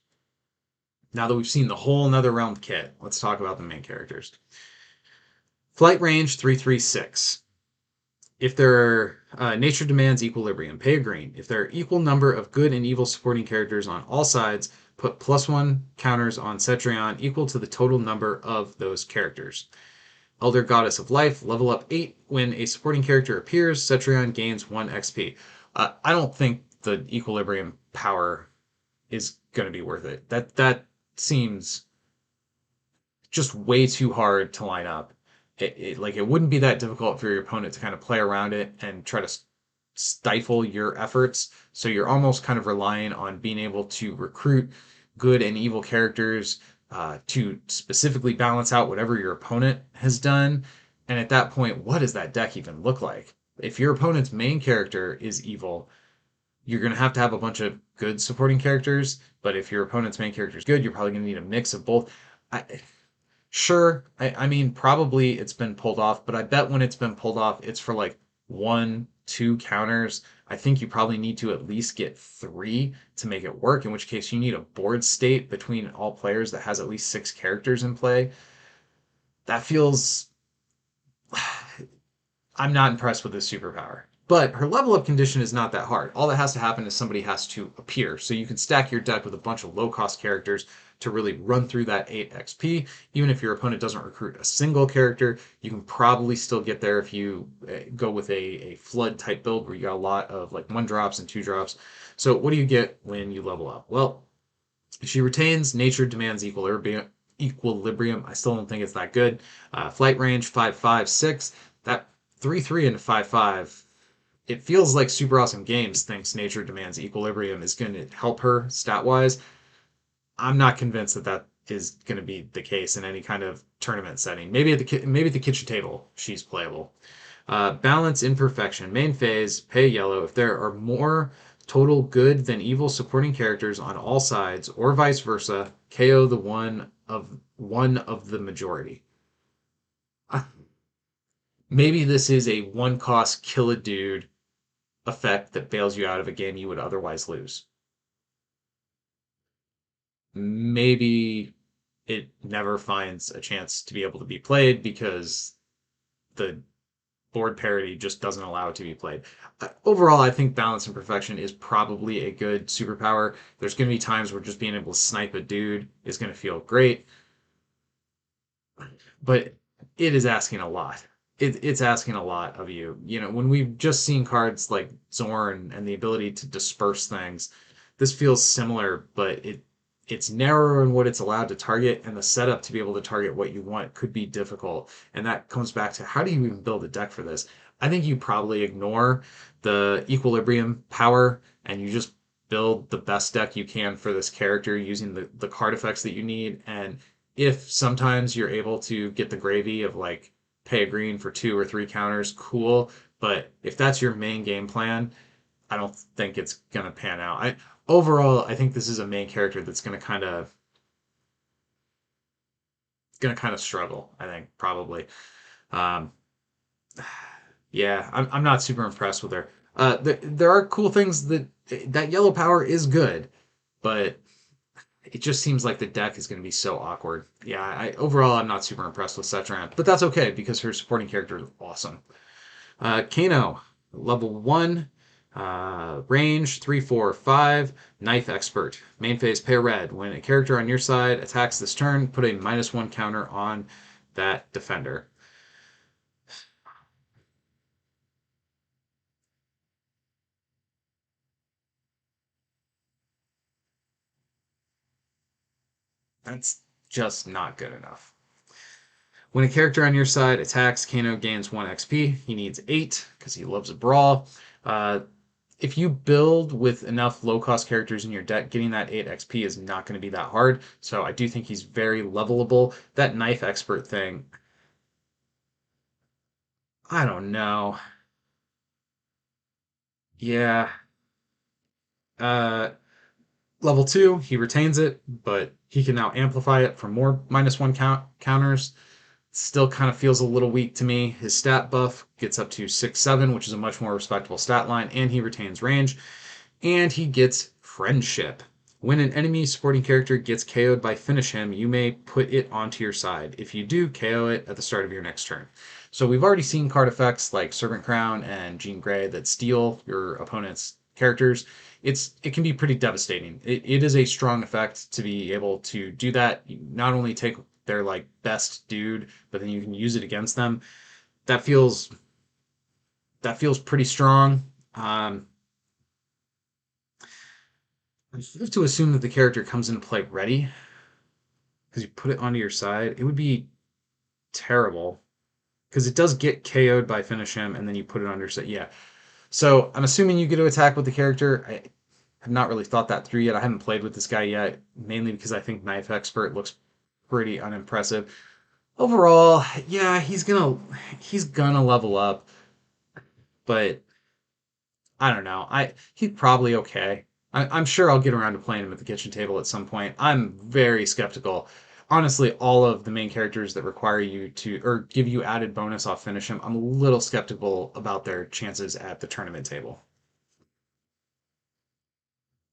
Now that we've seen the whole NetherRealm kit, let's talk about the main characters. Flight range 336. If their nature demands equilibrium, pay a green. If there are equal number of good and evil supporting characters on all sides, put +1 counters on Cetrion equal to the total number of those characters. Elder Goddess of Life, level up 8. When a supporting character appears, Cetrion gains 1 XP. I don't think the equilibrium power is going to be worth it. That seems just way too hard to line up. Like it wouldn't be that difficult for your opponent to kind of play around it and try to stifle your efforts. So you're almost kind of relying on being able to recruit good and evil characters to specifically balance out whatever your opponent has done. And at that point, what does that deck even look like? If your opponent's main character is evil, you're going to have a bunch of good supporting characters. But if your opponent's main character is good, you're probably going to need a mix of both. Sure, I mean, probably it's been pulled off, but I bet when it's been pulled off, it's for like 1, 2 counters. I think you probably need to at least get 3 to make it work, in which case you need a board state between all players that has at least 6 characters in play. That feels I'm not impressed with this superpower. But her level up condition is not that hard. All that has to happen is somebody has to appear. So you can stack your deck with a bunch of low cost characters to really run through that 8 XP. Even if your opponent doesn't recruit a single character, you can probably still get there if you go with a flood type build where you got a lot of like 1 drops and 2 drops. So what do you get when you level up? Well, she retains nature demands equilibrium. I still don't think it's that good. Flight range 556. That 3/3 into 5/5. It feels like Super Awesome Games thinks nature demands equilibrium is going to help her stat wise. I'm not convinced that that is going to be the case in any kind of tournament setting. Maybe at the kitchen table she's playable. Balance imperfection. Main phase, pay yellow. If there are more total good than evil supporting characters on all sides, or vice versa, KO the one of the majority. Maybe this is a one cost kill a dude effect that bails you out of a game you would otherwise lose. Maybe it never finds a chance to be able to be played because the board parity just doesn't allow it to be played. Overall, I think balance and perfection is probably a good superpower. There's going to be times where just being able to snipe a dude is going to feel great, but it is asking a lot. It's asking a lot of you. You know, when we've just seen cards like Zorn and the ability to disperse things, this feels similar, but it's narrower in what it's allowed to target, and the setup to be able to target what you want could be difficult. And that comes back to how do you even build a deck for this? I think you probably ignore the equilibrium power and you just build the best deck you can for this character using the card effects that you need. And if sometimes you're able to get the gravy of like pay a green for 2 or 3 counters, cool. But if that's your main game plan, I don't think it's gonna pan out. Overall, I think this is a main character that's gonna kind of struggle. I think probably. Um, Yeah, I'm not super impressed with her. There are cool things that yellow power is good, but it just seems like the deck is going to be so awkward. Yeah, overall I'm not super impressed with Setran, but that's okay because her supporting character is awesome. Kano, level 1, range 3/4/5, knife expert. Main phase, pay red. When a character on your side attacks this turn, put a -1 counter on that defender. That's just not good enough. When a character on your side attacks, Kano gains 1 XP. He needs 8 because he loves a brawl. Uh, if you build with enough low cost characters in your deck, getting that 8 XP is not going to be that hard. So I do think he's very levelable. That knife expert thing, I don't know. Yeah. Uh, level 2, he retains it, but he can now amplify it for more -1 counters. Still kind of feels a little weak to me. His stat buff gets up to 6/7, which is a much more respectable stat line, and he retains range. And he gets Friendship. When an enemy supporting character gets KO'd by Finish Him, you may put it onto your side. If you do, KO it at the start of your next turn. So we've already seen card effects like Servant Crown and Jean Grey that steal your opponent's characters. It can be pretty devastating. It is a strong effect to be able to do that. You not only take their like best dude, but then you can use it against them. That feels that feels pretty strong. I have to assume that the character comes into play ready because you put it onto your side. It would be terrible because it does get KO'd by Finish Him, and then you put it on your side. Yeah. So I'm assuming you get to attack with the character. I have not really thought that through yet. I haven't played with this guy yet, mainly because I think Knife Expert looks pretty unimpressive. Overall, yeah, he's gonna level up, but I don't know. He's probably okay. I'm sure I'll get around to playing him at the kitchen table at some point. I'm very skeptical. Honestly, all of the main characters that require you to or give you added bonus off finish him, I'm a little skeptical about their chances at the tournament table.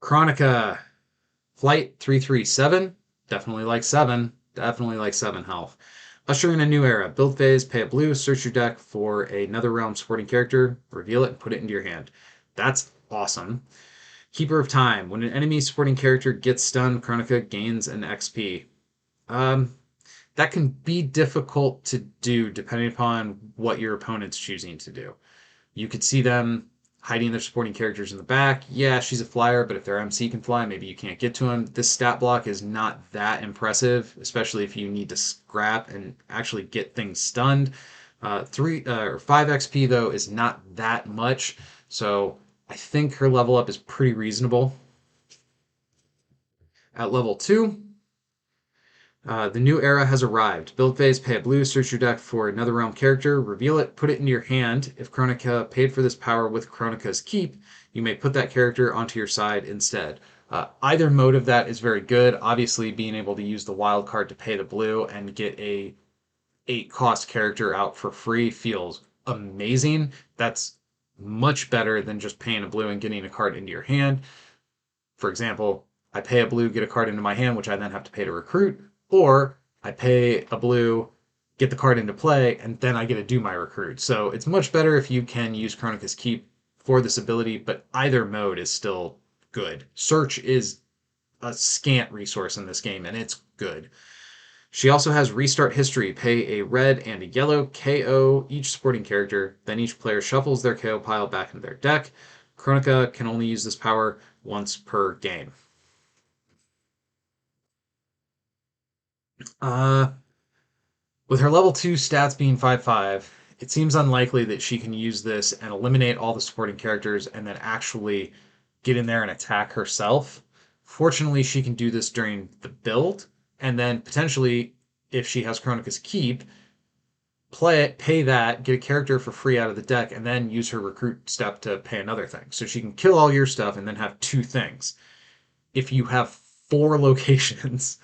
Chronica Flight 337. Definitely like 7. Definitely like 7 health. Usher in a new era. Build phase, pay a blue, search your deck for another realm supporting character, reveal it, and put it into your hand. That's awesome. Keeper of Time. When an enemy supporting character gets stunned, Chronica gains an XP. Um, that can be difficult to do depending upon what your opponent's choosing to do. You could see them hiding their supporting characters in the back. Yeah, she's a flyer, but if their MC can fly, maybe you can't get to him. This stat block is not that impressive, especially if you need to scrap and actually get things stunned. 5 XP though is not that much, so I think her level up is pretty reasonable. At level 2, the new era has arrived. Build phase, pay a blue, search your deck for another realm character, reveal it, put it into your hand. If Chronica paid for this power with Chronica's Keep, you may put that character onto your side instead. Either mode of that is very good. Obviously, being able to use the wild card to pay the blue and get a 8 cost character out for free feels amazing. That's much better than just paying a blue and getting a card into your hand. For example, I pay a blue, get a card into my hand, which I then have to pay to recruit, or I pay a blue, get the card into play, and then I get to do my recruit. So it's much better if you can use Chronica's Keep for this ability, but either mode is still good. Search is a scant resource in this game, and it's good. She also has Restart History. Pay a red and a yellow, KO each supporting character. Then each player shuffles their KO pile back into their deck. Chronica can only use this power once per game. Uh, with her level 2 stats being 5/5, it seems unlikely that she can use this and eliminate all the supporting characters and then actually get in there and attack herself. Fortunately, she can do this during the build, and then potentially, if she has Chronica's Keep, play it, pay that, get a character for free out of the deck, and then use her recruit step to pay another thing. So she can kill all your stuff and then have 2 things. If you have 4 locations,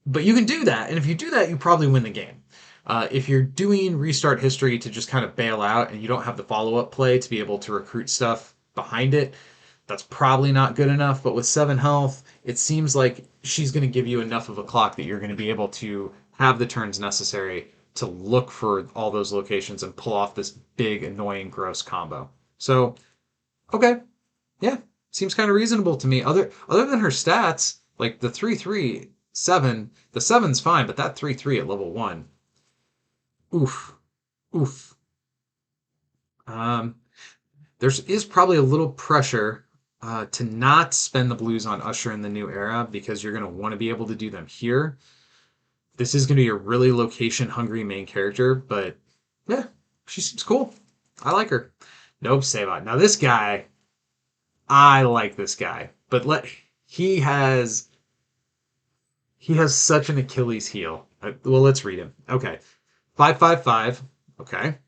but you can do that, and if you do that, you probably win the game. If you're doing restart history to just kind of bail out and you don't have the follow-up play to be able to recruit stuff behind it, that's probably not good enough. But with 7 health, it seems like she's going to give you enough of a clock that you're going to be able to have the turns necessary to look for all those locations and pull off this big, annoying, gross combo. So, okay, yeah, seems kind of reasonable to me. Other than her stats, like the 3-3-7, the seven's fine, but that 3-3 at level 1, oof, oof. Um, there is probably a little pressure to not spend the blues on Usher in the new era because you're going to want to be able to do them here. This is going to be a really location hungry main character, but yeah, she seems cool. I like her. Nope, Sabot. Now this guy, I like this guy, but he has such an Achilles heel. Well, let's read him. Okay, 555. Okay.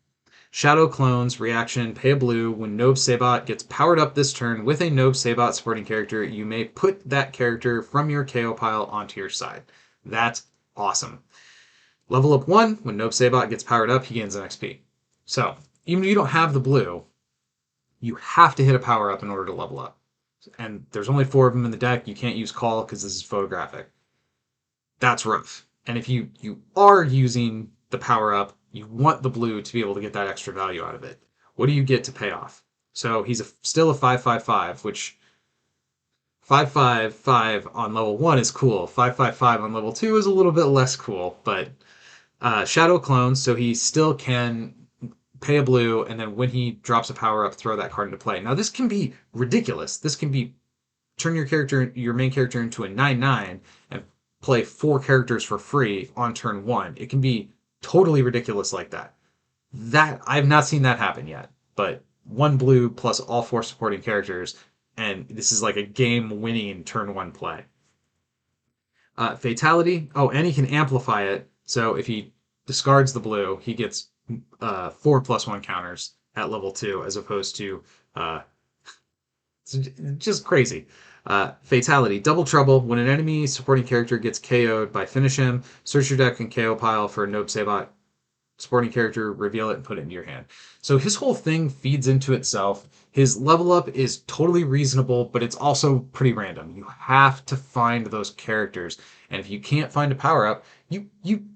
Shadow Clones, reaction, pay a blue. When Nob Sabot gets powered up this turn with a Nob Sabot supporting character, you may put that character from your KO pile onto your side. That's awesome. Level up 1, when Nob Sabot gets powered up, he gains an XP. So, even if you don't have the blue, you have to hit a power up in order to level up. And there's only 4 of them in the deck. You can't use Call because this is photographic. That's rough. And if you are using the power up, you want the blue to be able to get that extra value out of it. What do you get to pay off? So he's still a 555, which 555 on level 1 is cool. 555 on level 2 is a little bit less cool, but Shadow Clones, so he still can pay a blue, and then when he drops a power up, throw that card into play. Now this can be ridiculous. This can be turn your main character into a 9/9 and play 4 characters for free on turn 1. It can be totally ridiculous like that. That I've not seen that happen yet. But 1 blue plus all 4 supporting characters, and this is like a game-winning turn 1 play. Fatality. Oh, and he can amplify it. So if he discards the blue, he gets 4+1 counters at level 2, as opposed to it's just crazy. Fatality. Double Trouble. When an enemy supporting character gets KO'd by finish him, search your deck and KO pile for a Nob Sabot supporting character, reveal it, and put it into your hand. So his whole thing feeds into itself. His level up is totally reasonable, but it's also pretty random. You have to find those characters, and if you can't find a power up, you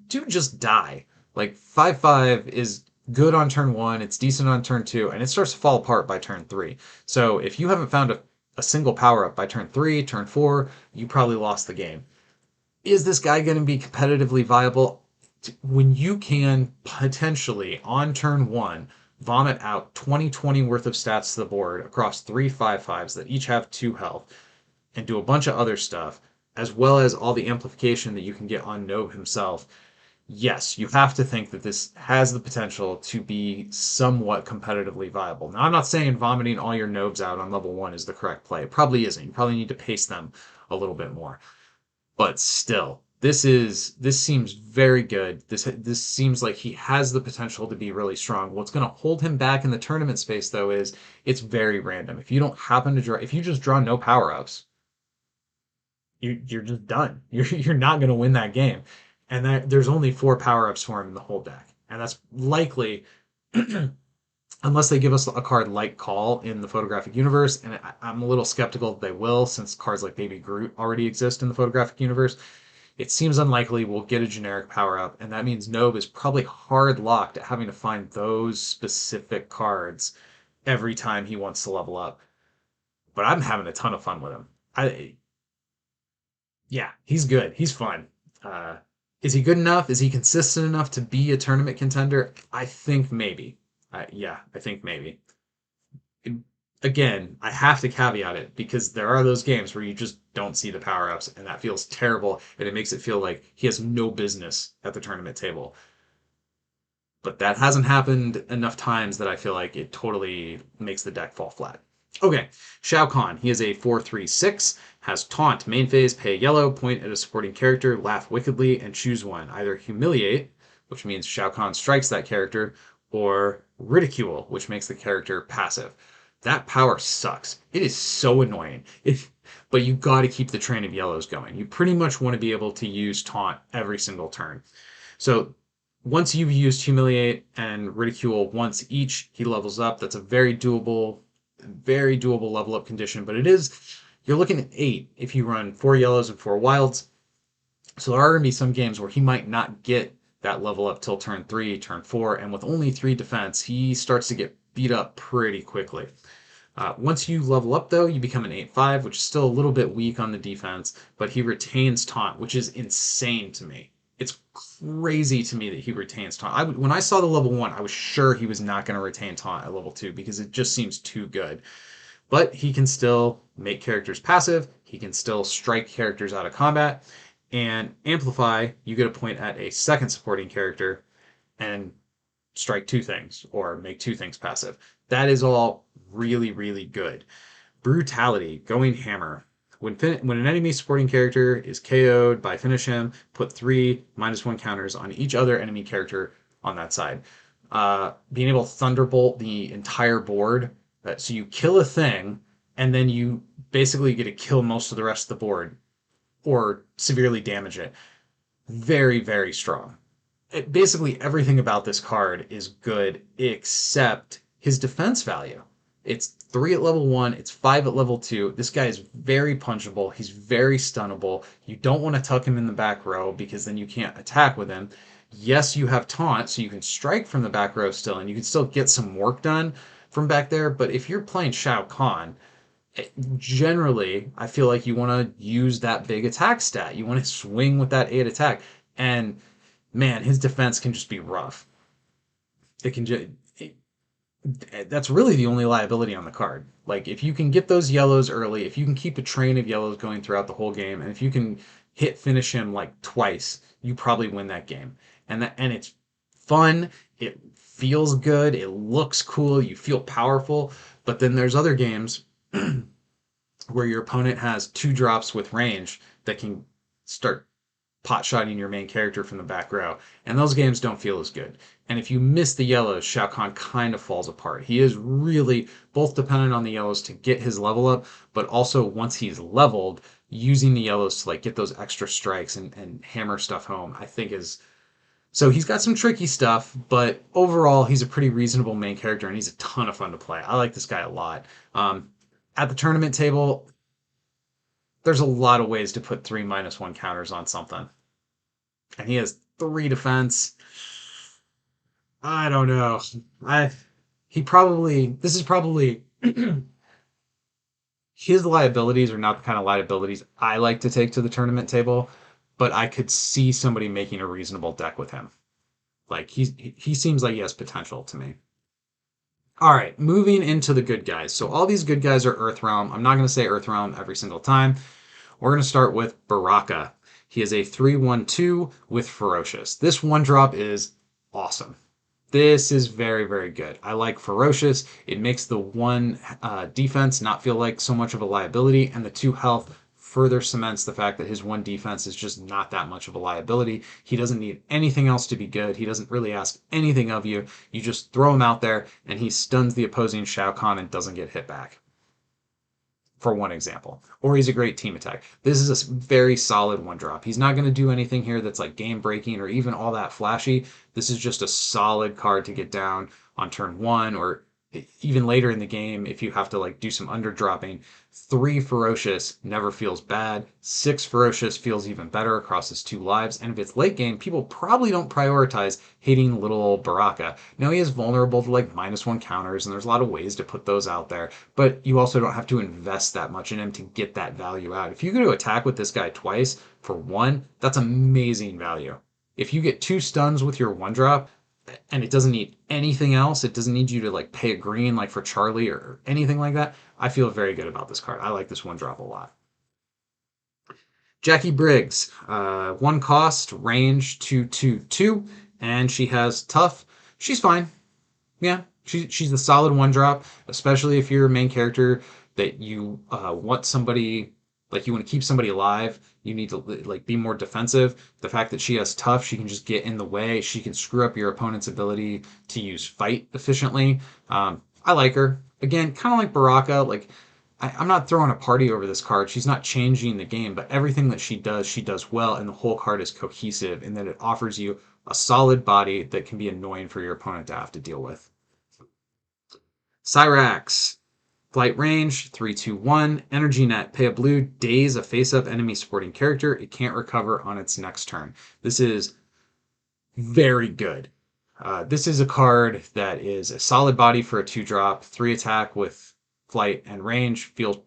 do just die. Like 5/5 is good on turn 1, it's decent on turn 2, and it starts to fall apart by turn 3. So if you haven't found a single power up by turn 3, turn 4, you probably lost the game. Is this guy going to be competitively viable? When you can potentially, on turn 1, vomit out 20/20 worth of stats to the board across 3 5/5s that each have 2 health, and do a bunch of other stuff, as well as all the amplification that you can get on Nob himself, yes, you have to think that this has the potential to be somewhat competitively viable. Now, I'm not saying vomiting all your Nobs out on level 1 is the correct play. It probably isn't. You probably need to pace them a little bit more. But still, this seems very good. This seems like he has the potential to be really strong. What's going to hold him back in the tournament space, though, is it's very random. If you don't happen to draw, if you just draw no power ups, you're just done. You're not going to win that game. And there's only 4 power ups for him in the whole deck, and that's likely. Unless they give us a card like Call in the photographic universe, and I'm a little skeptical that they will, since cards like Baby Groot already exist in the photographic universe. It seems unlikely we'll get a generic power up, and that means Nob is probably hard locked at having to find those specific cards every time he wants to level up. But I'm having a ton of fun with him. Yeah, he's good. He's fun. Uh, is he good enough? Is he consistent enough to be a tournament contender? I think maybe. Yeah, I think maybe. Again, I have to caveat it because there are those games where you just don't see the power ups, and that feels terrible, and it makes it feel like he has no business at the tournament table. But that hasn't happened enough times that I feel like it totally makes the deck fall flat. Okay, Shao Kahn. He is a 4/3/6, has Taunt, main phase, pay yellow, point at a supporting character, laugh wickedly, and choose one. Either Humiliate, which means Shao Kahn strikes that character, or Ridicule, which makes the character passive. That power sucks. It is so annoying. But you got to keep the train of yellows going. You pretty much want to be able to use Taunt every single turn. So Once you've used Humiliate and Ridicule once each, he levels up. That's a very doable level up condition, but it is, you're looking at 8 if you run 4 yellows and 4 wilds. So there are going to be some games where he might not get that level up till turn 3, turn 4, and with only 3 defense, he starts to get beat up pretty quickly. Once you level up, though, you become an 8-5, which is still a little bit weak on the defense, but he retains taunt, which is insane to me. It's crazy to me that he retains taunt. When I saw the level 1, I was sure he was not going to retain taunt at level 2 because it just seems too good. But he can still make characters passive, he can still strike characters out of combat, and Amplify, you get a point at a second supporting character and strike 2 things or make 2 things passive. That is all really, really good. Brutality, going hammer. When an enemy supporting character is KO'd by finish him, put 3 -1 counters on each other enemy character on that side. Being able to thunderbolt the entire board, so you kill a thing, and then you basically get to kill most of the rest of the board or severely damage it. Very, very strong. Basically everything about this card is good except his defense value. It's 3 at level 1, it's 5 at level 2. This guy is very punchable, he's very stunnable. You don't want to tuck him in the back row because then you can't attack with him. Yes, you have taunt, so you can strike from the back row still, and you can still get some work done from back there. But if you're playing Shao Kahn, generally, I feel like you want to use that big attack stat. You want to swing with that 8 attack. And man, his defense can just be rough. It can just. That's really the only liability on the card. Like, if you can get those yellows early, if you can keep a train of yellows going throughout the whole game, and if you can finish him like twice, you probably win that game. And it's fun. It feels good. It looks cool. You feel powerful. But then there's other games where your opponent has 2 drops with range that can start pot shotting your main character from the back row. And those games don't feel as good. And if you miss the yellows, Shao Kahn kind of falls apart. He is really both dependent on the yellows to get his level up, but also once he's leveled, using the yellows to like get those extra strikes and hammer stuff home, I think is. So he's got some tricky stuff, but overall he's a pretty reasonable main character and he's a ton of fun to play. I like this guy a lot. At the tournament table, there's a lot of ways to put 3 -1 counters on something. And he has 3 defense. I don't know. I he probably this is probably his liabilities are not the kind of liabilities I like to take to the tournament table, but I could see somebody making a reasonable deck with him. Like he seems like he has potential to me. All right, moving into the good guys. So all these good guys are Earthrealm. I'm not going to say Earthrealm every single time. We're going to start with Baraka. He is a 3/1/2 with Ferocious. This 1-drop is awesome. This is very, very good. I like Ferocious. It makes the 1 defense not feel like so much of a liability, and the 2 health further cements the fact that his 1 defense is just not that much of a liability. He doesn't need anything else to be good. He doesn't really ask anything of you. You just throw him out there, and he stuns the opposing Shao Kahn and doesn't get hit back, for one example. Or he's a great team attack. This is a very solid 1-drop. He's not going to do anything here that's like game breaking or even all that flashy. This is just a solid card to get down on turn 1 or even later in the game if you have to like do some underdropping. 3 Ferocious never feels bad. 6 Ferocious feels even better across his 2 lives. And if it's late game, people probably don't prioritize hitting little old Baraka. Now he is vulnerable to like -1 counters, and there's a lot of ways to put those out there. But you also don't have to invest that much in him to get that value out. If you go to attack with this guy twice for 1, that's amazing value. If you get 2 stuns with your 1-drop, and it doesn't need anything else, it doesn't need you to like pay a green like for Charlie or anything like that, I feel very good about this card. I like this 1-drop a lot. Jackie Briggs, 1 cost, range 2/2/2, and she has tough. She's fine. Yeah, she's a solid 1-drop, especially if you're a main character that you want somebody, like you want to keep somebody alive. You need to like be more defensive. The fact that she has tough, she can just get in the way. She can screw up your opponent's ability to use fight efficiently. I like her. Again, kind of like Baraka. Like I'm not throwing a party over this card. She's not changing the game, but everything that she does well, and the whole card is cohesive in that it offers you a solid body that can be annoying for your opponent to have to deal with. Cyrax. Flight range, 3/2/1. Energy net, pay a blue, daze a face-up enemy supporting character. It can't recover on its next turn. This is very good. This is a card that is a solid body for a 2-drop, 3 attack with flight and range. Feels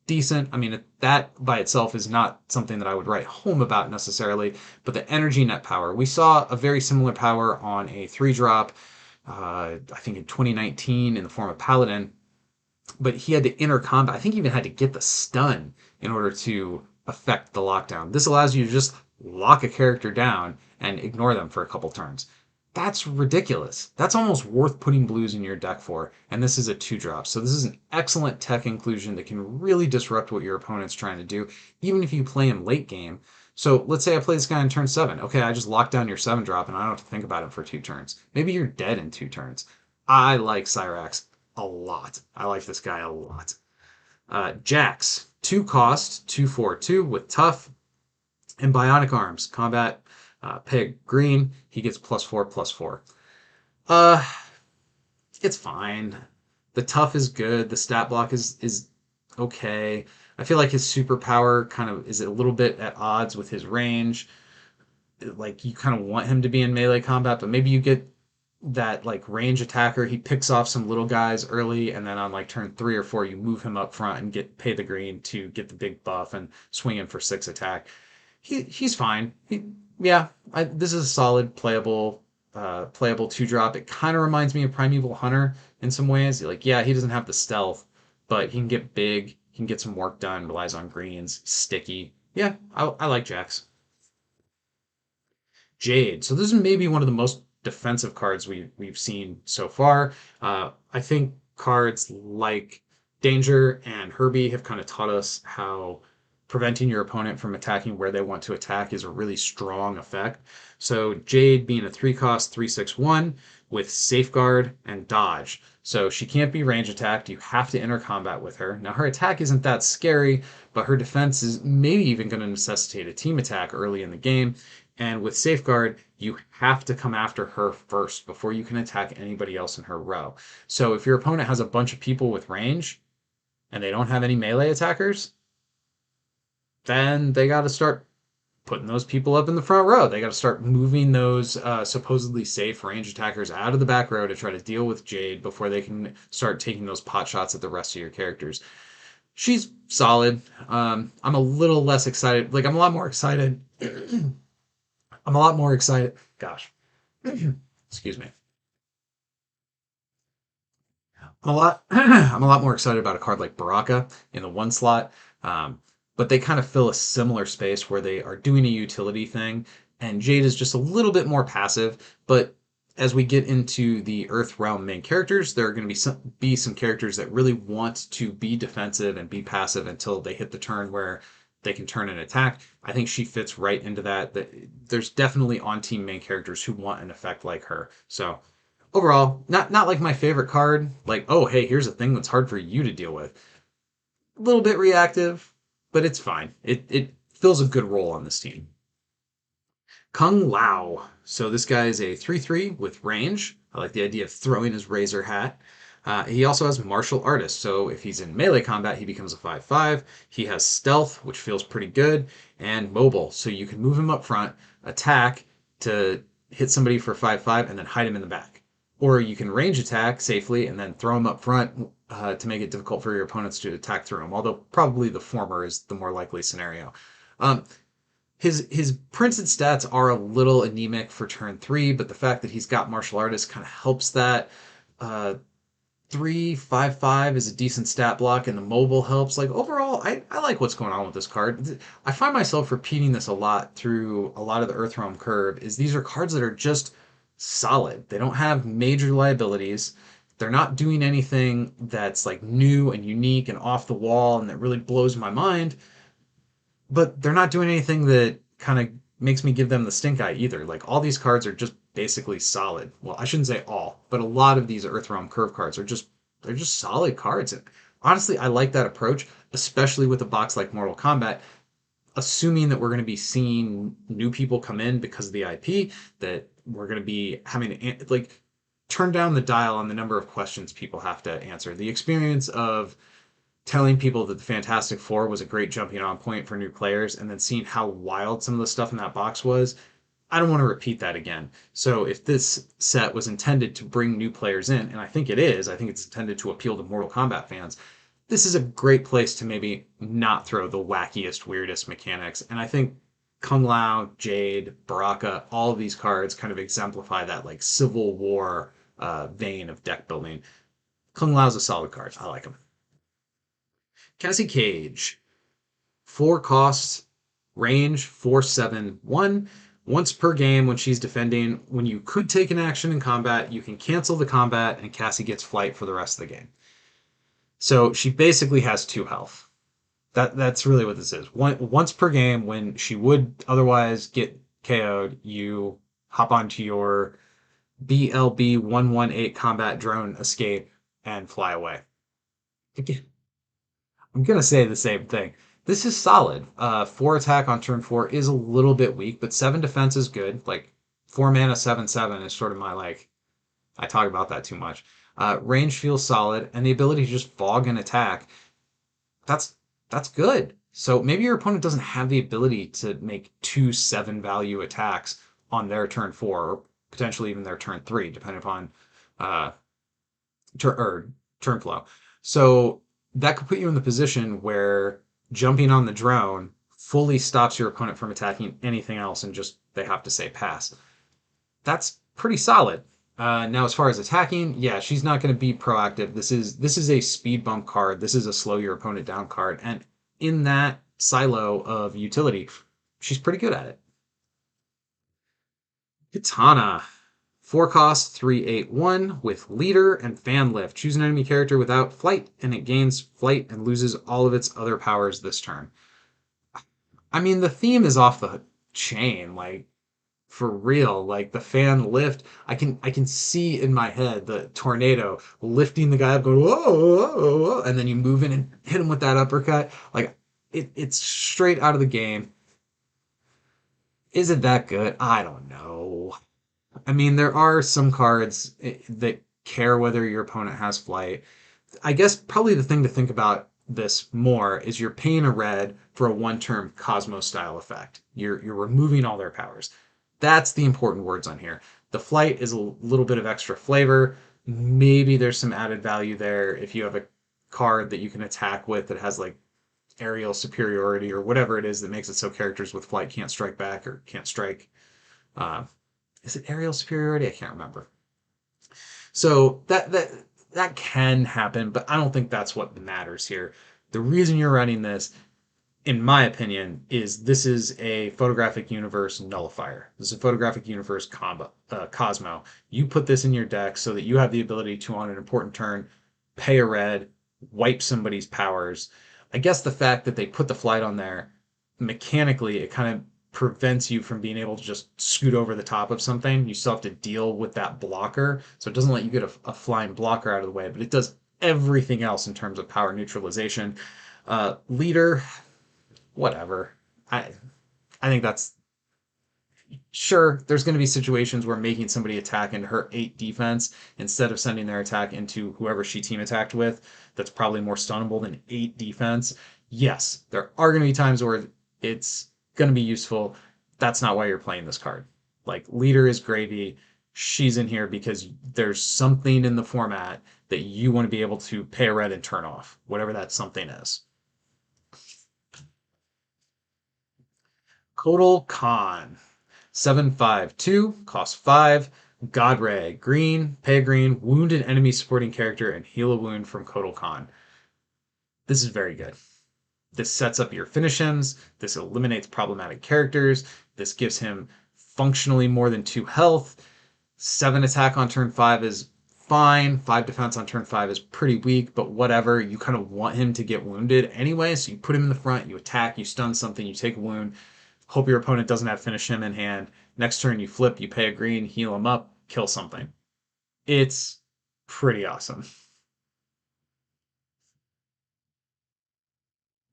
decent. I mean, that by itself is not something that I would write home about necessarily, but the energy net power. We saw a very similar power on a 3-drop, I think in 2019 in the form of Paladin, but he had to enter combat. I think he even had to get the stun in order to affect the lockdown. This allows you to just lock a character down and ignore them for a couple turns. That's ridiculous. That's almost worth putting blues in your deck for, and this is a 2-drop. So this is an excellent tech inclusion that can really disrupt what your opponent's trying to do, even if you play him late game. So let's say I play this guy in turn 7. Okay, I just lock down your 7-drop and I don't have to think about him for 2 turns. Maybe you're dead in 2 turns. I like Cyrax a lot. I like this guy a lot. Jax, 2 cost, 2/4/2 with tough and bionic arms. Combat, pig green. He gets +4/+4. Uh, it's fine. The tough is good. The stat block is okay. I feel like his superpower kind of is a little bit at odds with his range. Like you kind of want him to be in melee combat, but maybe you get that like range attacker. He picks off some little guys early, and then on like turn 3 or 4, you move him up front and pay the green to get the big buff and swing him for 6 attack. He's fine. Yeah, this is a solid playable 2-drop. It kind of reminds me of Primeval Hunter in some ways. Like, yeah, he doesn't have the stealth, but he can get big, he can get some work done, relies on greens, sticky. Yeah, I like Jax. Jade. So this is maybe one of the most defensive cards we've seen so far. I think cards like Danger and Herbie have kind of taught us how preventing your opponent from attacking where they want to attack is a really strong effect. So Jade being a 3-cost 3/6/1 with Safeguard and Dodge. So she can't be range attacked. You have to enter combat with her. Now her attack isn't that scary, but her defense is maybe even going to necessitate a team attack early in the game. And with Safeguard, you have to come after her first before you can attack anybody else in her row. So if your opponent has a bunch of people with range and they don't have any melee attackers, then they got to start putting those people up in the front row. They got to start moving those supposedly safe range attackers out of the back row to try to deal with Jade before they can start taking those pot shots at the rest of your characters. She's solid. I'm a little less excited. Like, I'm a lot more excited. I'm a lot more excited. Gosh. Excuse me. I'm a lot more excited about a card like Baraka in the 1 slot. But they kind of fill a similar space where they are doing a utility thing, and Jade is just a little bit more passive. But as we get into the Earth Realm main characters, there are going to be some characters that really want to be defensive and be passive until they hit the turn where they can turn and attack. I think she fits right into that. There's definitely on-team main characters who want an effect like her. So overall, not like my favorite card. Like, oh, hey, here's a thing that's hard for you to deal with. A little bit reactive, but it's fine. It fills a good role on this team. Kung Lao. So this guy is a 3/3 with range. I like the idea of throwing his razor hat. He also has martial artist, so if he's in melee combat, he becomes a 5/5. He has stealth, which feels pretty good, and mobile, so you can move him up front, attack to hit somebody for 5/5, and then hide him in the back. Or you can range attack safely and then throw him up front to make it difficult for your opponents to attack through him, although probably the former is the more likely scenario. Um, his printed stats are a little anemic for turn 3, but the fact that he's got martial artist kind of helps that. 3/5/5 is a decent stat block, and the mobile helps. Like overall, I like what's going on with this card. I find myself repeating this a lot through a lot of the Earthrealm curve. Is these are cards that are just solid. They don't have major liabilities. They're not doing anything that's like new and unique and off the wall and that really blows my mind. But they're not doing anything that kind of makes me give them the stink eye either. Like all these cards are just basically solid. Well, I shouldn't say all, but a lot of these Earthrealm curve cards are just they're just solid cards. And honestly, I like that approach, especially with a box like Mortal Kombat, assuming that we're going to be seeing new people come in because of the IP, that we're going to be having to like turn down the dial on the number of questions people have to answer. The experience of telling people that the Fantastic Four was a great jumping on point for new players and then seeing how wild some of the stuff in that box was, I don't want to repeat that again. So if this set was intended to bring new players in, and I think it is, I think it's intended to appeal to Mortal Kombat fans, this is a great place to maybe not throw the wackiest, weirdest mechanics. And I think Kung Lao, Jade, Baraka, all of these cards kind of exemplify that like Civil War vein of deck building. Kung Lao's a solid card. I like him. Cassie Cage, 4 costs, range 4/7/1. Once per game when she's defending, when you could take an action in combat, you can cancel the combat and Cassie gets flight for the rest of the game. So she basically has 2 health. That's really what this is. Once per game, when she would otherwise get KO'd, you hop onto your BLB 118 combat drone escape and fly away. I'm gonna say the same thing. This is solid. 4 attack on turn 4 is a little bit weak, but 7 defense is good. Like 4 mana 7/7 is sort of my like. I talk about that too much. Range feels solid, and the ability to just fog and attack. That's that's good. So maybe your opponent doesn't have the ability to make 2 7 value attacks on their turn 4, or potentially even their turn 3, depending upon uh, turn flow. So that could put you in the position where jumping on the drone fully stops your opponent from attacking anything else, and just they have to say pass. That's pretty solid. Now, as far as attacking, yeah, she's not going to be proactive. This is a speed bump card. This is a slow your opponent down card, and in that silo of utility, she's pretty good at it. Katana, 4 costs, 3/8/1 with leader and fan lift. Choose an enemy character without flight, and it gains flight and loses all of its other powers this turn. I mean, the theme is off the chain. Like, for real, like the fan lift, I can see in my head the tornado lifting the guy up, going whoa, whoa, whoa, whoa, and then you move in and hit him with that uppercut. Like it's straight out of the game. Is it that good? I don't know. I mean, there are some cards that care whether your opponent has flight. I guess probably the thing to think about this more is you're paying a red for a one-term Cosmo style effect. You're removing all their powers. That's the important words on here. The flight is a little bit of extra flavor. Maybe there's some added value there if you have a card that you can attack with that has like aerial superiority or whatever it is that makes it so characters with flight can't strike back or can't strike. Uh, is it aerial superiority? I can't remember. So that can happen, but I don't think that's what matters here. The reason you're running this, in my opinion, is this is a photographic universe nullifier. This is a photographic universe Cosmo. You put this in your deck so that you have the ability to, on an important turn, pay a red, wipe somebody's powers. I guess the fact that they put the flight on there, mechanically, it kind of prevents you from being able to just scoot over the top of something. You still have to deal with that blocker. So it doesn't let you get a flying blocker out of the way, but it does everything else in terms of power neutralization. Leader, whatever. I I think that's sure. There's going to be situations where making somebody attack into her 8 defense instead of sending their attack into whoever she team attacked with, that's probably more stunnable than 8 defense. Yes, there are going to be times where it's going to be useful. That's not why you're playing this card. Like leader is gravy. She's in here because there's something in the format that you want to be able to pay a red and turn off, whatever that something is. Kotal Khan. 7/5/2, cost 5. Godray, green, pay a green, wounded enemy supporting character, and heal a wound from Kotal Khan. This is very good. This sets up your finish ins. This eliminates problematic characters. This gives him functionally more than 2 health. 7 attack on turn 5 is fine. 5 defense on turn 5 is pretty weak, but whatever. You kind of want him to get wounded anyway, so you put him in the front, you attack, you stun something, you take a wound. Hope your opponent doesn't have finish him in hand. Next turn you flip, you pay a green, heal him up, kill something. It's pretty awesome.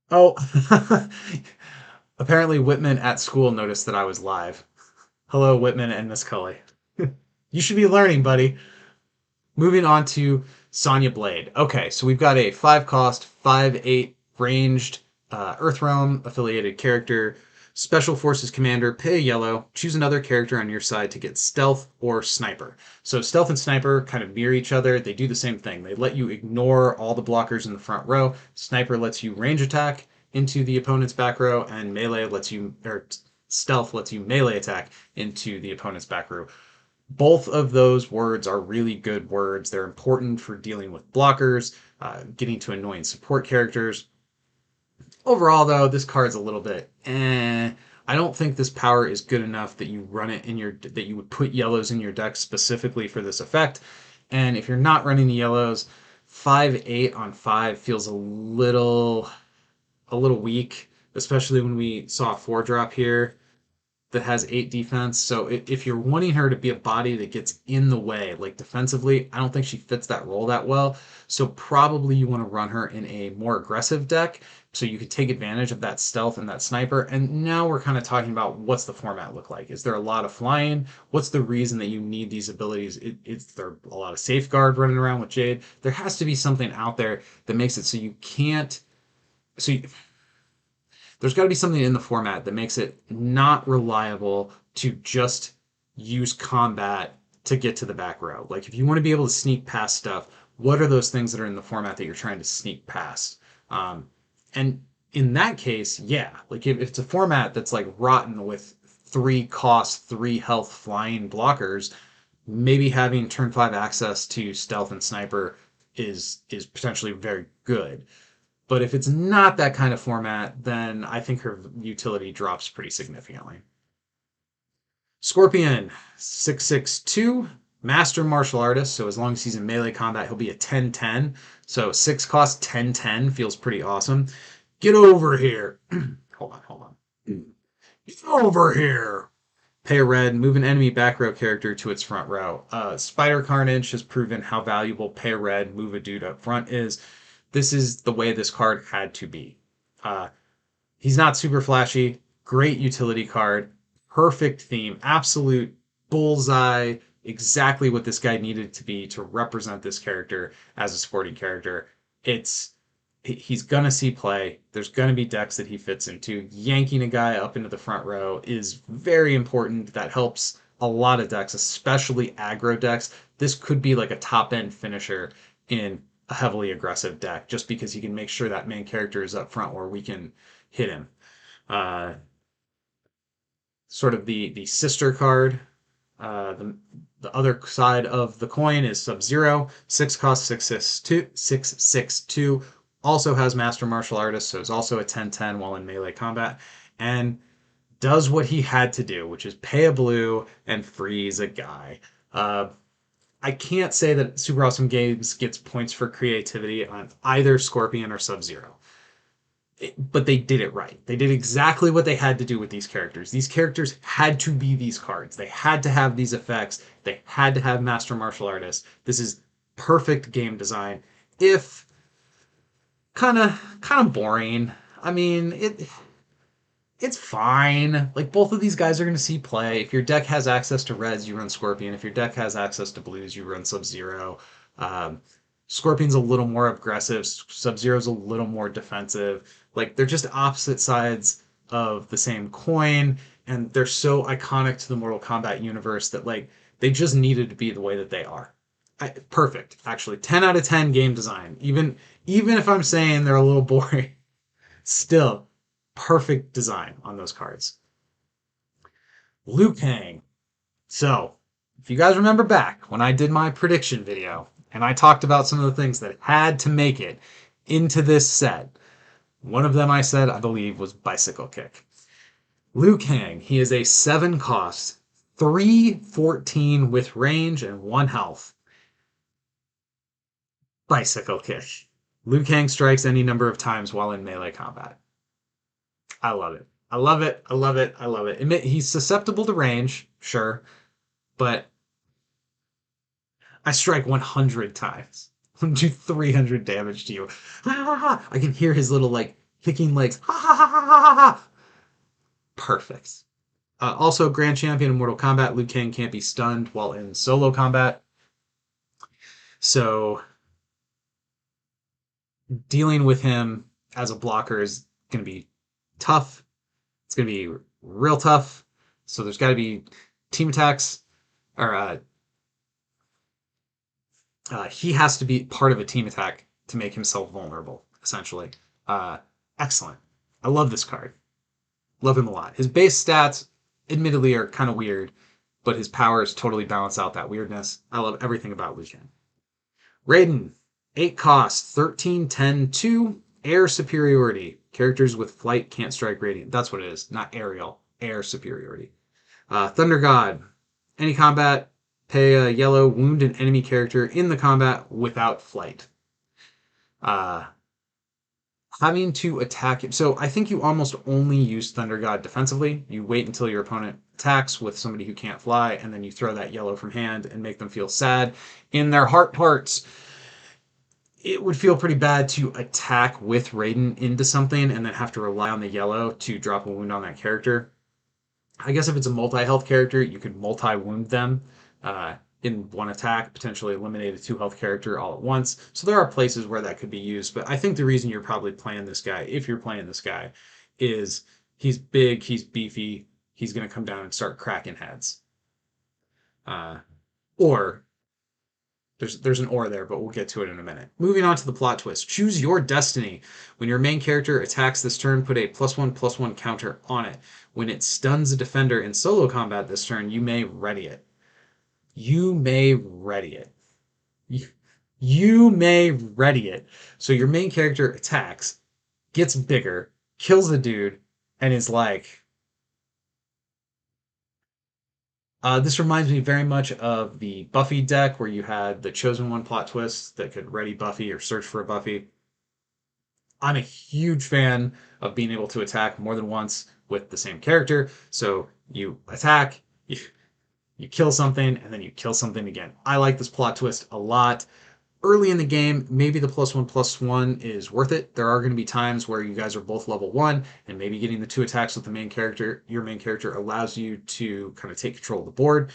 Oh, apparently Whitman at school noticed that I was live. Hello, Whitman and Miss Cully. You should be learning, buddy. Moving on to Sonya Blade. Okay, so we've got a 5 cost, 5/8 ranged Earth Realm affiliated character. Special Forces Commander, pay a yellow, choose another character on your side to get Stealth or Sniper. So Stealth and Sniper kind of mirror each other. They do the same thing. They let you ignore all the blockers in the front row. Sniper lets you range attack into the opponent's back row, and melee lets you, or Stealth lets you melee attack into the opponent's back row. Both of those words are really good words. They're important for dealing with blockers, getting to annoying support characters. Overall, though, this card's a little bit I don't think this power is good enough that you run it in your that you would put yellows in your deck specifically for this effect. And if you're not running the yellows, 5/8 on 5 feels a little weak, especially when we saw a 4 drop here that has 8 defense. So if you're wanting her to be a body that gets in the way, like defensively, I don't think she fits that role that well. So probably you want to run her in a more aggressive deck so you could take advantage of that stealth and that sniper. And now we're kind of talking about what's the format look like? Is there a lot of flying? What's the reason that you need these abilities? Is there a lot of safeguard running around with Jade? There has to be something out there that makes it so you can't. So you, there's got to be something in the format that makes it not reliable to just use combat to get to the back row. Like if you want to be able to sneak past stuff, what are those things that are in the format that you're trying to sneak past? And in that case, yeah, like if it's a format that's like rotten with 3 cost, 3 health flying blockers, maybe having turn 5 access to stealth and sniper is potentially very good. But if it's not that kind of format, then I think her utility drops pretty significantly. Scorpion, 662, master martial artist. So as long as he's in melee combat, he'll be a 10/10. So 6 cost 10/10 feels pretty awesome. Get over here. hold on. Get over here. Pay a red, move an enemy back row character to its front row. Spider Carnage has proven how valuable pay a red, move a dude up front is. This is the way this card had to be. Uh, he's not super flashy, great utility card, perfect theme, absolute bullseye, exactly what this guy needed to be to represent this character as a sporting character. He's gonna see play. There's gonna be decks that he fits into. Yanking a guy up into the front row is very important. That helps a lot of decks, especially aggro decks. This could be like a top end finisher in a heavily aggressive deck, just because he can make sure that main character is up front where we can hit him. Uh, Sort of the sister card. The other side of the coin is Sub Zero. 6 cost 662. Also has Master Martial Artist, so is also a 10/10 while in melee combat. And does what he had to do, which is pay a blue and freeze a guy. I can't say that Super Awesome Games gets points for creativity on either Scorpion or Sub Zero, but they did it right. They did exactly what they had to do with these characters. These characters had to be these cards. They had to have these effects. They had to have Master Martial Artists. This is perfect game design. If kind of boring. I mean, it's fine. Like both of these guys are going to see play. If your deck has access to reds, you run Scorpion. If your deck has access to blues, you run Sub Zero. Um, Scorpion's a little more aggressive. Sub Zero's a little more defensive. Like they're just opposite sides of the same coin, and they're so iconic to the Mortal Kombat universe that like they just needed to be the way that they are. Perfect, actually. 10 out of 10 game design. Even if I'm saying they're a little boring, still perfect design on those cards. Liu Kang. So, if you guys remember back when I did my prediction video and I talked about some of the things that had to make it into this set, one of them I said, I believe, was Bicycle Kick. Liu Kang, he is a 7 cost, 3/14 with range and 1 health. Bicycle Kick. Liu Kang strikes any number of times while in melee combat. I love it. I love it. I love it. I love it. He's susceptible to range, sure, but I strike 100 times. Do 300 damage to you. I can hear his little like kicking legs. Perfect. Also, Grand Champion in Mortal Kombat, Liu Kang can't be stunned while in solo combat. So dealing with him as a blocker is going to be tough. It's going to be real tough. So there's got to be team attacks, or he has to be part of a team attack to make himself vulnerable, essentially. Uh, Excellent. I love this card. Love him a lot. His base stats, admittedly, are kind of weird, but his powers totally balance out that weirdness. I love everything about Liu Kang. Raiden, 8 cost, 13, 10, 2, air superiority. Characters with flight can't strike radiant. That's what it is, not aerial. Air superiority. Thunder God, any combat, pay a yellow, wound an enemy character in the combat without flight. Uh, Having to attack him. So I think you almost only use Thunder God defensively. You wait until your opponent attacks with somebody who can't fly, and then you throw that yellow from hand and make them feel sad in their heart parts. It would feel pretty bad to attack with Raiden into something and then have to rely on the yellow to drop a wound on that character. I guess if it's a multi-health character, you could multi-wound them in one attack, potentially eliminate a two-health character all at once. So there are places where that could be used, but I think the reason you're probably playing this guy, if you're playing this guy, is he's big, he's beefy, he's going to come down and start cracking heads. Uh, or there's an or there, but we'll get to it in a minute. Moving on to the plot twist. Choose your destiny. When your main character attacks this turn, put a +1/+1 counter on it. When it stuns a defender in solo combat this turn, you may ready it. You may ready it. You may ready it. So your main character attacks, gets bigger, kills the dude, and is like, this reminds me very much of the Buffy deck where you had the Chosen One plot twist that could ready Buffy or search for a Buffy. I'm a huge fan of being able to attack more than once with the same character. So you attack, you kill something, and then you kill something again. I like this plot twist a lot. Early in the game, maybe the +1/+1 is worth it. There are going to be times where you guys are both level 1, and maybe getting the two attacks with the main character, your main character, allows you to kind of take control of the board.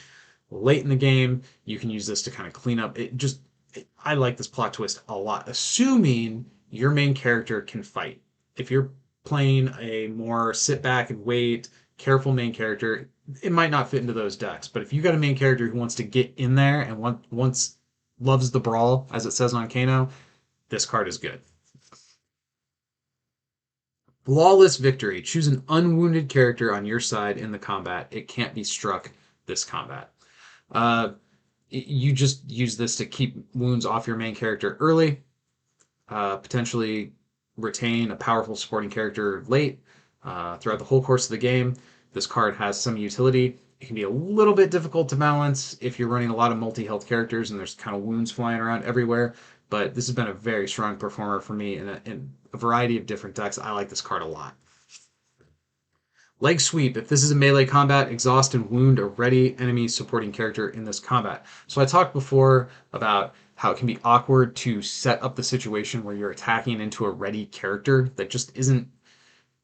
Late in the game, you can use this to kind of clean up. I like this plot twist a lot, assuming your main character can fight. If you're playing a more sit back and wait, careful main character, it might not fit into those decks. But if you got a main character who wants to get in there and once loves the brawl, as it says on Kano, this card is good. Flawless victory. Choose an unwounded character on your side in the combat. It can't be struck this combat. Uh, you just use this to keep wounds off your main character early, potentially retain a powerful supporting character late throughout the whole course of the game. This card has some utility. It can be a little bit difficult to balance if you're running a lot of multi-health characters and there's kind of wounds flying around everywhere, but this has been a very strong performer for me in a variety of different decks. I like this card a lot. Leg sweep. If this is a melee combat, exhaust and wound a ready enemy supporting character in this combat. So I talked before about how it can be awkward to set up the situation where you're attacking into a ready character that just isn't.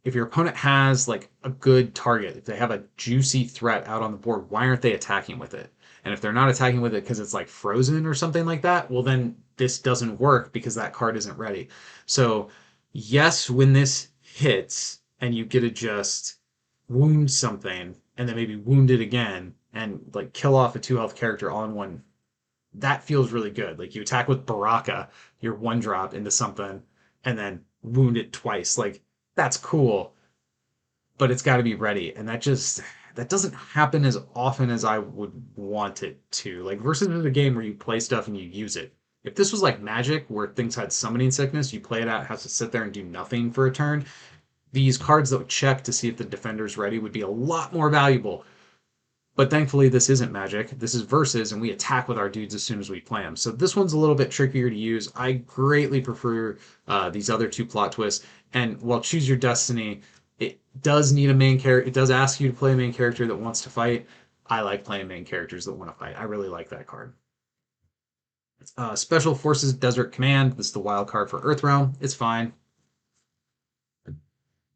If your opponent has like a good target, if they have a juicy threat out on the board, why aren't they attacking with it? And if they're not attacking with it because it's like frozen or something like that, well then this doesn't work because that card isn't ready. So yes, when this hits and you get to just wound something and then maybe wound it again and like kill off a 2 health character all in one, that feels really good. Like you attack with Baraka, your 1-drop into something, and then wound it twice. Like that's cool, but it's got to be ready, and that doesn't happen as often as I would want it to. Like versus is a game where you play stuff and you use it. If this was like Magic, where things had summoning sickness, you play it out, has to sit there and do nothing for a turn. These cards that would check to see if the defender's ready would be a lot more valuable. But thankfully, this isn't Magic. This is Versus, and we attack with our dudes as soon as we play them. So this one's a little bit trickier to use. I greatly prefer these other two plot twists. And while Choose Your Destiny, it does need a main character. It does ask you to play a main character that wants to fight. I like playing main characters that want to fight. I really like that card. Special Forces Desert Command. This is the wild card for Earthrealm. It's fine.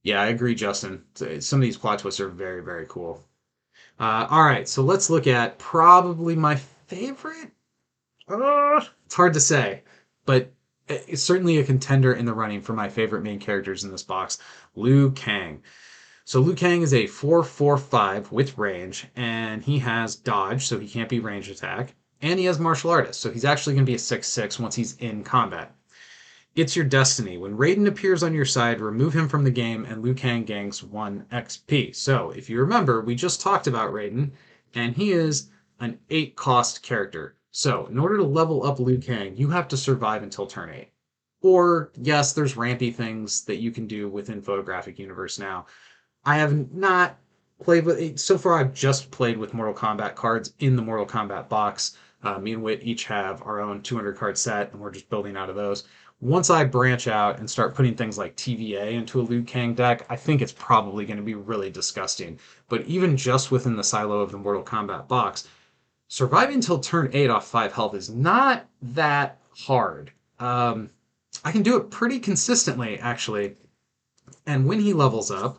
Yeah, I agree, Justin. Some of these plot twists are very, very cool. All right, so let's look at probably my favorite. It's hard to say, but it's certainly a contender in the running for my favorite main characters in this box, Liu Kang. So Liu Kang is a 4/4/5 with range, and he has dodge, so he can't be range attack, and he has martial artist, so he's actually going to be a 6/6 once he's in combat. It's your destiny. When Raiden appears on your side, remove him from the game, and Liu Kang gains 1 XP. So, if you remember, we just talked about Raiden, and he is an 8 cost character. So, in order to level up Liu Kang, you have to survive until turn 8. Or, yes, there's rampy things that you can do within Photographic Universe now. I have not played with so far. I've just played with Mortal Kombat cards in the Mortal Kombat box. Me and Wit each have our own 200 card set, and we're just building out of those. Once I branch out and start putting things like TVA into a Liu Kang deck, I think it's probably going to be really disgusting. But even just within the silo of the Mortal Kombat box, surviving until turn 8 off 5 health is not that hard. I can do it pretty consistently, actually. And when he levels up,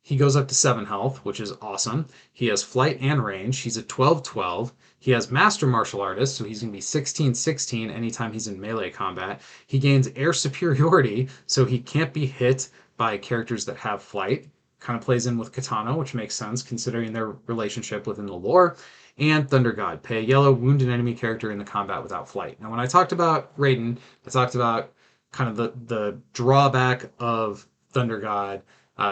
he goes up to 7 health, which is awesome. He has flight and range. He's a 12/12. He has Master Martial Artist, so he's going to be 16/16 anytime he's in melee combat. He gains air superiority, so he can't be hit by characters that have flight. Kind of plays in with Katana, which makes sense considering their relationship within the lore. And Thunder God, pay a yellow, wound an enemy character in the combat without flight. Now, when I talked about Raiden, I talked about kind of the drawback of Thunder God.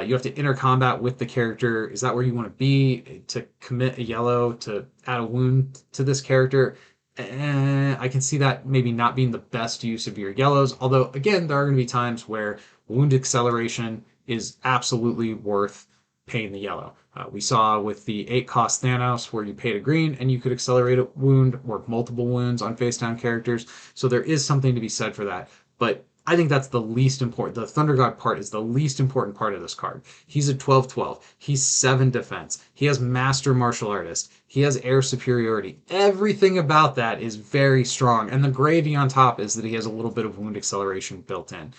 You have to enter combat with the character. Is that where you want to be to commit a yellow to add a wound to this character? I can see that maybe not being the best use of your yellows. Although, again, there are going to be times where wound acceleration is absolutely worth paying the yellow. We saw with the 8 cost Thanos where you paid a green and you could accelerate a wound or multiple wounds on face down characters. So there is something to be said for that. But I think that's the least important. The Thunder God part is the least important part of this card. He's a 12/12. He's 7 defense. He has Master Martial Artist. He has air superiority. Everything about that is very strong. And the gravy on top is that he has a little bit of wound acceleration built in.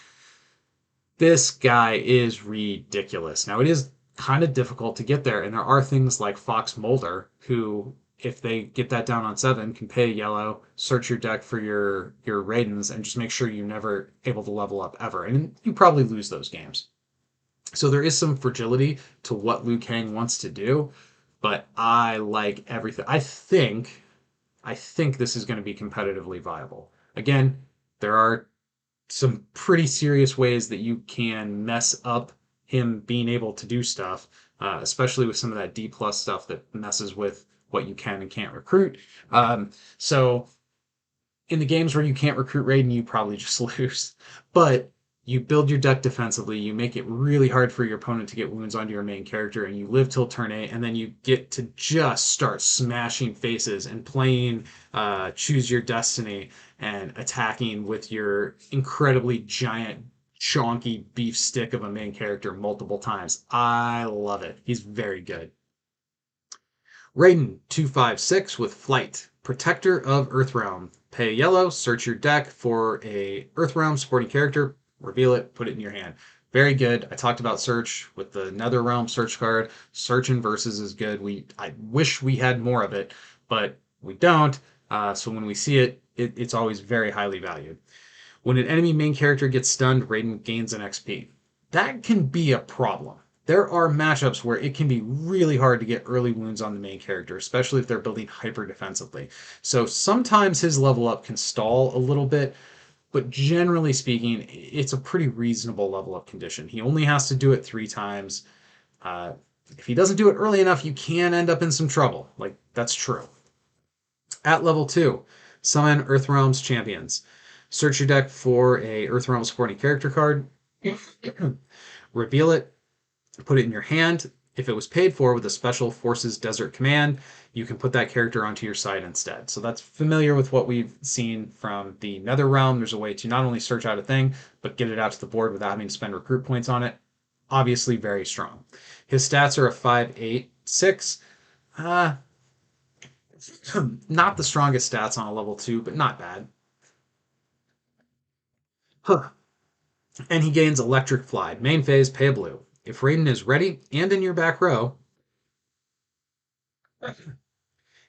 This guy is ridiculous. Now, it is kind of difficult to get there, and there are things like Fox Mulder, who, if they get that down on 7, can pay yellow, search your deck for your Raidens, and just make sure you're never able to level up ever. And you probably lose those games. So there is some fragility to what Liu Kang wants to do, but I like everything. I think this is going to be competitively viable. Again, there are some pretty serious ways that you can mess up him being able to do stuff, especially with some of that D plus stuff that messes with what you can and can't recruit. So in the games where you can't recruit Raiden, you probably just lose. But you build your deck defensively, you make it really hard for your opponent to get wounds onto your main character, and you live till turn 8, and then you get to just start smashing faces and playing Choose Your Destiny and attacking with your incredibly giant, chonky beef stick of a main character multiple times. I love it. He's very good. Raiden 2/5/6 with Flight, Protector of Earthrealm. Pay yellow, search your deck for a Earthrealm supporting character, reveal it, put it in your hand. Very good. I talked about search with the Netherrealm search card. Search and versus is good. I wish we had more of it, but we don't. So when we see it, it's always very highly valued. When an enemy main character gets stunned, Raiden gains an XP. That can be a problem. There are matchups where it can be really hard to get early wounds on the main character, especially if they're building hyper defensively. So sometimes his level up can stall a little bit, but generally speaking, it's a pretty reasonable level up condition. He only has to do it 3 times. If he doesn't do it early enough, you can end up in some trouble. Like, that's true. At level 2, summon Earthrealm's champions. Search your deck for a Earthrealm supporting character card. Reveal it, put it in your hand. If it was paid for with a special Forces Desert command, you can put that character onto your side instead. So that's familiar with what we've seen from the Netherrealm. There's a way to not only search out a thing, but get it out to the board without having to spend recruit points on it. Obviously very strong. His stats are a 5/8/6. Not the strongest stats on a level 2, but not bad. Huh. And he gains Electric Fly. Main phase, pay a blue. If Raiden is ready and in your back row,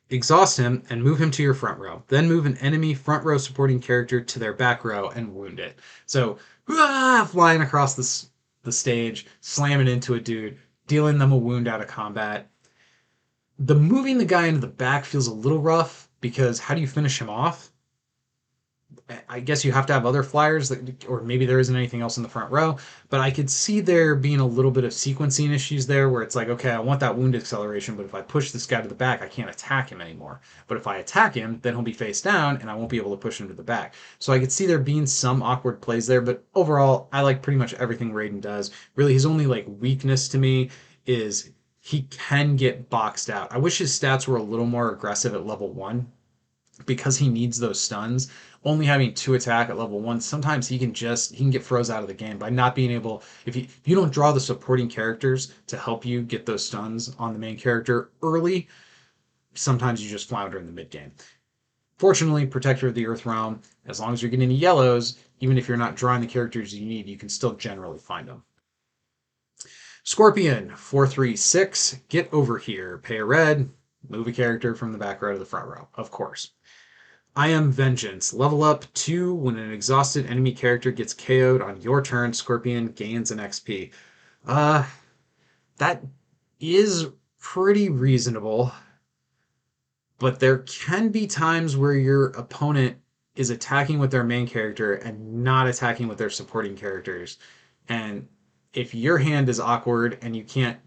Exhaust him and move him to your front row. Then move an enemy front row supporting character to their back row and wound it. So, flying across the stage, slamming into a dude, dealing them a wound out of combat. The moving the guy into the back feels a little rough because how do you finish him off? I guess you have to have other flyers, that, or maybe there isn't anything else in the front row. But I could see there being a little bit of sequencing issues there, where it's like, okay, I want that wound acceleration, but if I push this guy to the back, I can't attack him anymore. But if I attack him, then he'll be face down, and I won't be able to push him to the back. So I could see there being some awkward plays there. But overall, I like pretty much everything Raiden does. Really, his only like weakness to me is he can get boxed out. I wish his stats were a little more aggressive at level 1 because he needs those stuns. Only having 2 attack at level 1, sometimes he can get froze out of the game by not being able, if you don't draw the supporting characters to help you get those stuns on the main character early, sometimes you just flounder in the mid game. Fortunately, Protector of the Earth Realm, as long as you're getting yellows, even if you're not drawing the characters you need, you can still generally find them. Scorpion, 436, get over here, pay a red, move a character from the back row to the front row, of course. I Am Vengeance. Level up 2 when an exhausted enemy character gets KO'd on your turn. Scorpion gains an XP. Uh, that is pretty reasonable, but there can be times where your opponent is attacking with their main character and not attacking with their supporting characters. And if your hand is awkward and you can't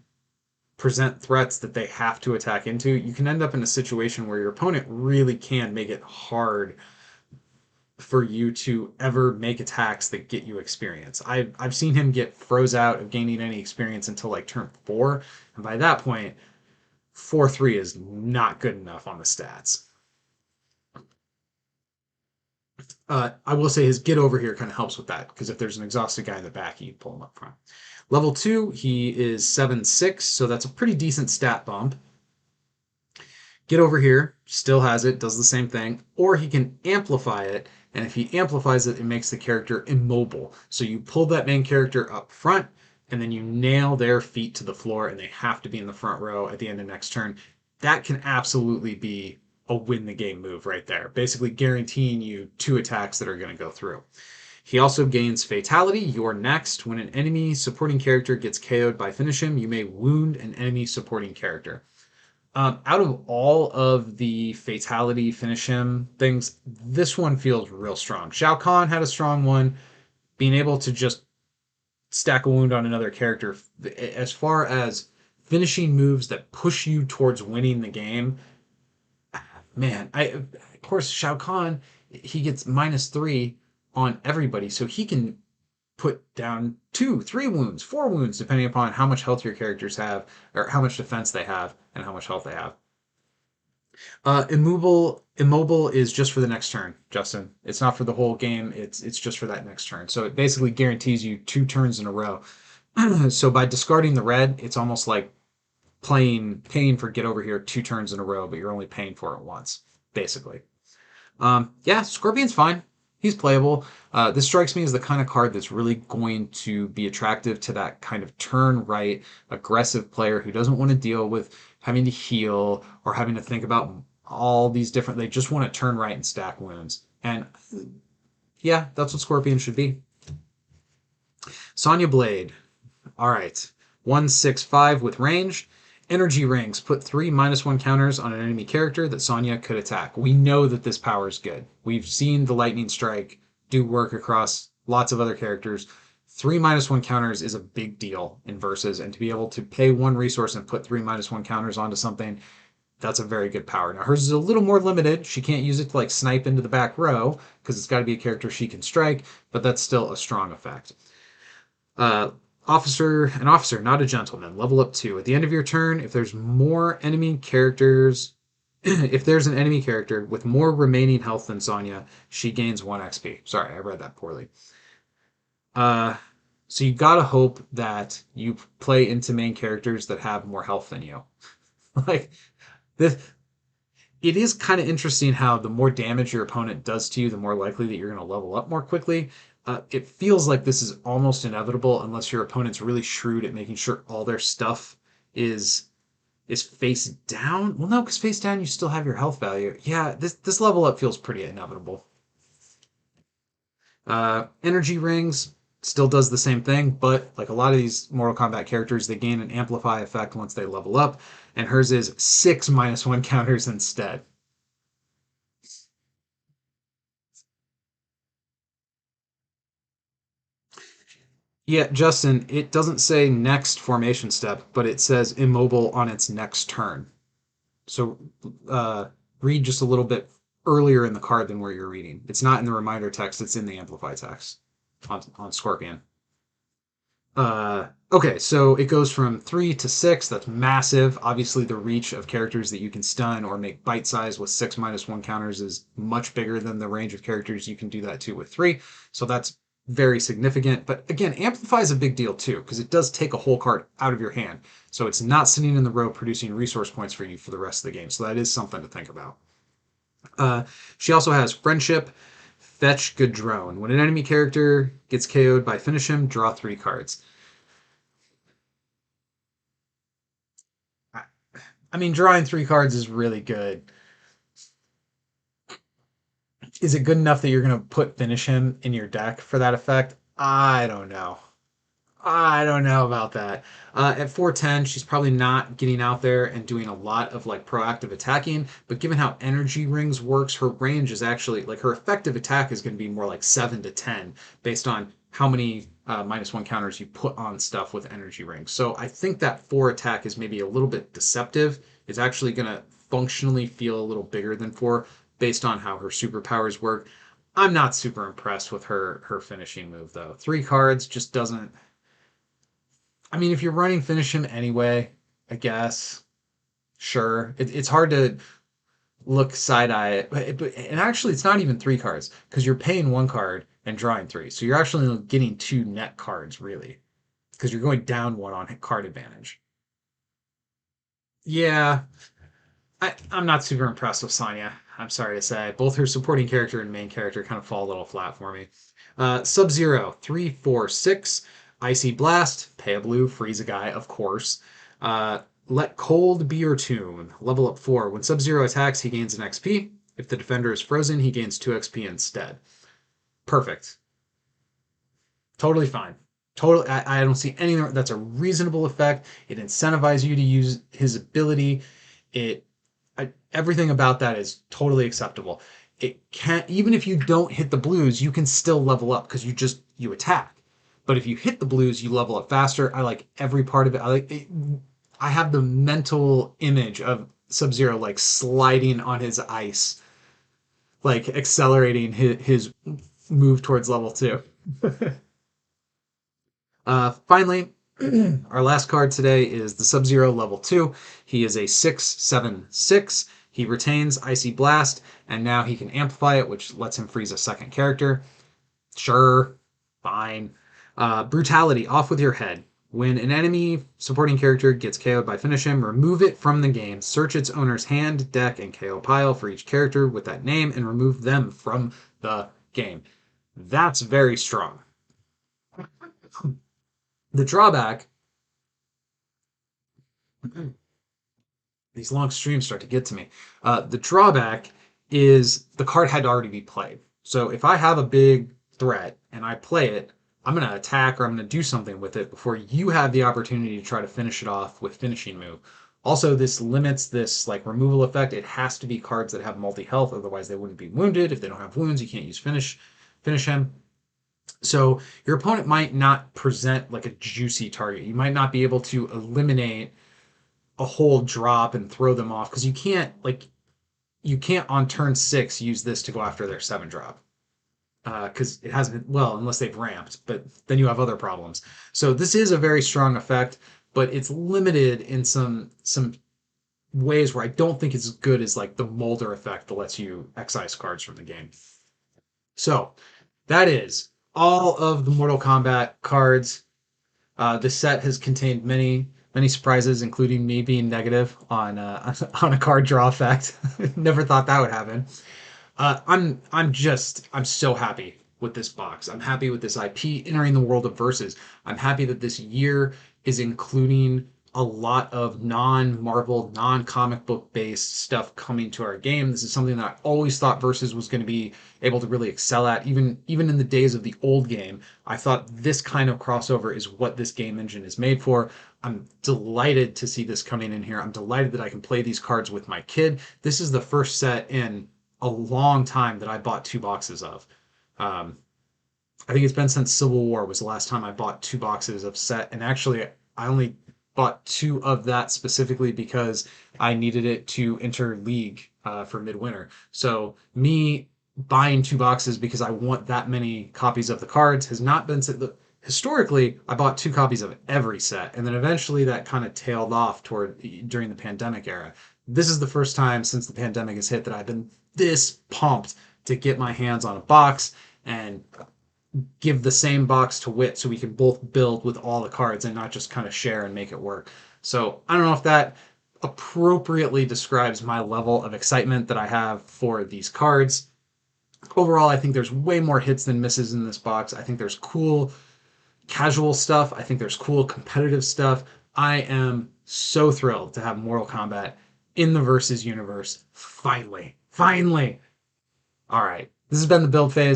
present threats that they have to attack into, you can end up in a situation where your opponent really can make it hard for you to ever make attacks that get you experience. I've seen him get froze out of gaining any experience until like turn 4, and by that point, 4-3 is not good enough on the stats. I will say his get over here kind of helps with that, because if there's an exhausted guy in the back, you pull him up front. Level 2, he is 7-6, so that's a pretty decent stat bump. Get over here, still has it, does the same thing, or he can amplify it, and if he amplifies it, it makes the character immobile. So you pull that main character up front, and then you nail their feet to the floor, and they have to be in the front row at the end of next turn. That can absolutely be a win the game move right there, basically guaranteeing you 2 attacks that are going to go through. He also gains Fatality. You're next. When an enemy supporting character gets KO'd by finish him, you may wound an enemy supporting character. Out of all of the Fatality finish him things, this one feels real strong. Shao Kahn had a strong one. Being able to just stack a wound on another character, as far as finishing moves that push you towards winning the game, man, of course Shao Kahn, he gets -3 on everybody, so he can put down 2, 3 wounds, 4 wounds, depending upon how much health your characters have, or how much defense they have, and how much health they have. Immobile is just for the next turn, Justin. It's not for the whole game. It's just for that next turn. So it basically guarantees you 2 turns in a row. So by discarding the red, it's almost like paying for get over here 2 turns in a row, but you're only paying for it once, basically. Yeah, Scorpion's fine. He's playable. This strikes me as the kind of card that's really going to be attractive to that kind of turn right, aggressive player who doesn't want to deal with having to heal or having to think about all these different. They just want to turn right and stack wounds. And yeah, that's what Scorpion should be. Sonya Blade. All right. 165 with range. Energy rings. Put 3 -1 counters on an enemy character that Sonya could attack. We know that this power is good. We've seen the lightning strike do work across lots of other characters. 3 -1 counters is a big deal in versus, and to be able to pay 1 resource and put 3 -1 counters onto something, that's a very good power. Now hers is a little more limited. She can't use it to like snipe into the back row because it's got to be a character she can strike, but that's still a strong effect. An officer, not a gentleman. Level up 2. At the end of your turn, if there's more enemy characters, if there's an enemy character with more remaining health than Sonya, she gains 1 XP. Sorry, I read that poorly. So you gotta hope that you play into main characters that have more health than you. Like this, it is kind of interesting how the more damage your opponent does to you, the more likely that you're going to level up more quickly. It feels like this is almost inevitable unless your opponent's really shrewd at making sure all their stuff is Is face down? Well, no, because face down you still have your health value. Yeah, this level up feels pretty inevitable. Energy rings still does the same thing, but like a lot of these Mortal Kombat characters, they gain an amplify effect once they level up, and hers is 6 -1 counters instead. Yeah, Justin, it doesn't say next formation step, but it says immobile on its next turn. So uh, read just a little bit earlier in the card than where you're reading. It's not in the reminder text, it's in the amplify text on Scorpion. Okay, so it goes from 3 to 6. That's massive. Obviously, the reach of characters that you can stun or make bite size with 6 -1 counters is much bigger than the range of characters you can do that to with 3. So that's very significant. But again, Amplify is a big deal too, because it does take a whole card out of your hand. So it's not sitting in the row producing resource points for you for the rest of the game. So that is something to think about. Uh, she also has Friendship, Fetch, Good Drone. When an enemy character gets KO'd by finish him, draw 3 cards. I mean, drawing 3 cards is really good. Is it good enough that you're going to put finish him in your deck for that effect? I don't know. I don't know about that. At 410, she's probably not getting out there and doing a lot of like proactive attacking. But given how energy rings works, her range is actually like her effective attack is going to be more like 7 to 10 based on how many -1 counters you put on stuff with energy rings. So I think that 4 attack is maybe a little bit deceptive. It's actually going to functionally feel a little bigger than 4 based on how her superpowers work. I'm not super impressed with her finishing move though. 3 cards just doesn't. I mean, if you're running finish him anyway, I guess sure. It's hard to look side eye, and actually, it's not even 3 cards because you're paying 1 card and drawing 3, so you're actually getting 2 net cards really because you're going down 1 on card advantage. Yeah, I'm not super impressed with Sonya. I'm sorry to say. Both her supporting character and main character kind of fall a little flat for me. Sub Zero, 3, 4, 6. Icy Blast, pay a blue, freeze a guy, of course. Let Cold be your tune. Level up 4. When Sub Zero attacks, he gains an XP. If the defender is frozen, he gains 2 XP instead. Perfect. Totally fine. Totally, I don't see anything. That's a reasonable effect. It incentivizes you to use his ability. It everything about that is totally acceptable. It can't even if you don't hit the blues, you can still level up because you attack. But if you hit the blues, you level up faster. I like every part of it. I like it. I have the mental image of Sub Zero like sliding on his ice, like accelerating his move towards level 2. Finally, our last card today is the Sub Zero level 2. He is a 6/7/6. He retains Icy Blast, and now he can amplify it, which lets him freeze a second character. Sure, fine. Brutality, off with your head. When an enemy supporting character gets KO'd by finish him, remove it from the game. Search its owner's hand, deck, and KO pile for each character with that name and remove them from the game. That's very strong. The drawback, these long streams start to get to me. The drawback is the card had to already be played. So if I have a big threat and I play it, I'm going to attack or I'm going to do something with it before you have the opportunity to try to finish it off with finishing move. Also, this limits this like removal effect. It has to be cards that have multi health, otherwise they wouldn't be wounded. If they don't have wounds, you can't use finish him. So your opponent might not present like a juicy target. You might not be able to eliminate a whole drop and throw them off because you can't on turn 6 use this to go after their 7 drop because it hasn't well unless they've ramped, but then you have other problems. So this is a very strong effect, but it's limited in some ways where I don't think it's as good as like the Molder effect that lets you excise cards from the game. So that is all of the Mortal Kombat cards. This set has contained many surprises, including me being negative on on a card draw effect. Never thought that would happen. I'm so happy with this box. I'm happy with this IP entering the world of Versus. I'm happy that this year is including a lot of non-Marvel, non-comic book based stuff coming to our game. This is something that I always thought Versus was going to be able to really excel at. Even in the days of the old game, I thought this kind of crossover is what this game engine is made for. I'm delighted to see this coming in here. I'm delighted that I can play these cards with my kid. This is the first set in a long time that I bought 2 boxes of. Um, I think it's been since Civil War was the last time I bought 2 boxes of set, and actually I only bought 2 of that specifically because I needed it to enter League for midwinter. So me buying 2 boxes because I want that many copies of the cards has not been historically. I bought 2 copies of every set, and then eventually that kind of tailed off toward during the pandemic era. This is the first time since the pandemic has hit that I've been this pumped to get my hands on a box and give the same box to Wit so we can both build with all the cards and not just kind of share and make it work. So I don't know if that appropriately describes my level of excitement that I have for these cards. Overall, I think there's way more hits than misses in this box. I think there's cool casual stuff. I think there's cool competitive stuff. I am so thrilled to have Mortal Kombat in the Versus universe. Finally. Finally. All right. This has been the build phase.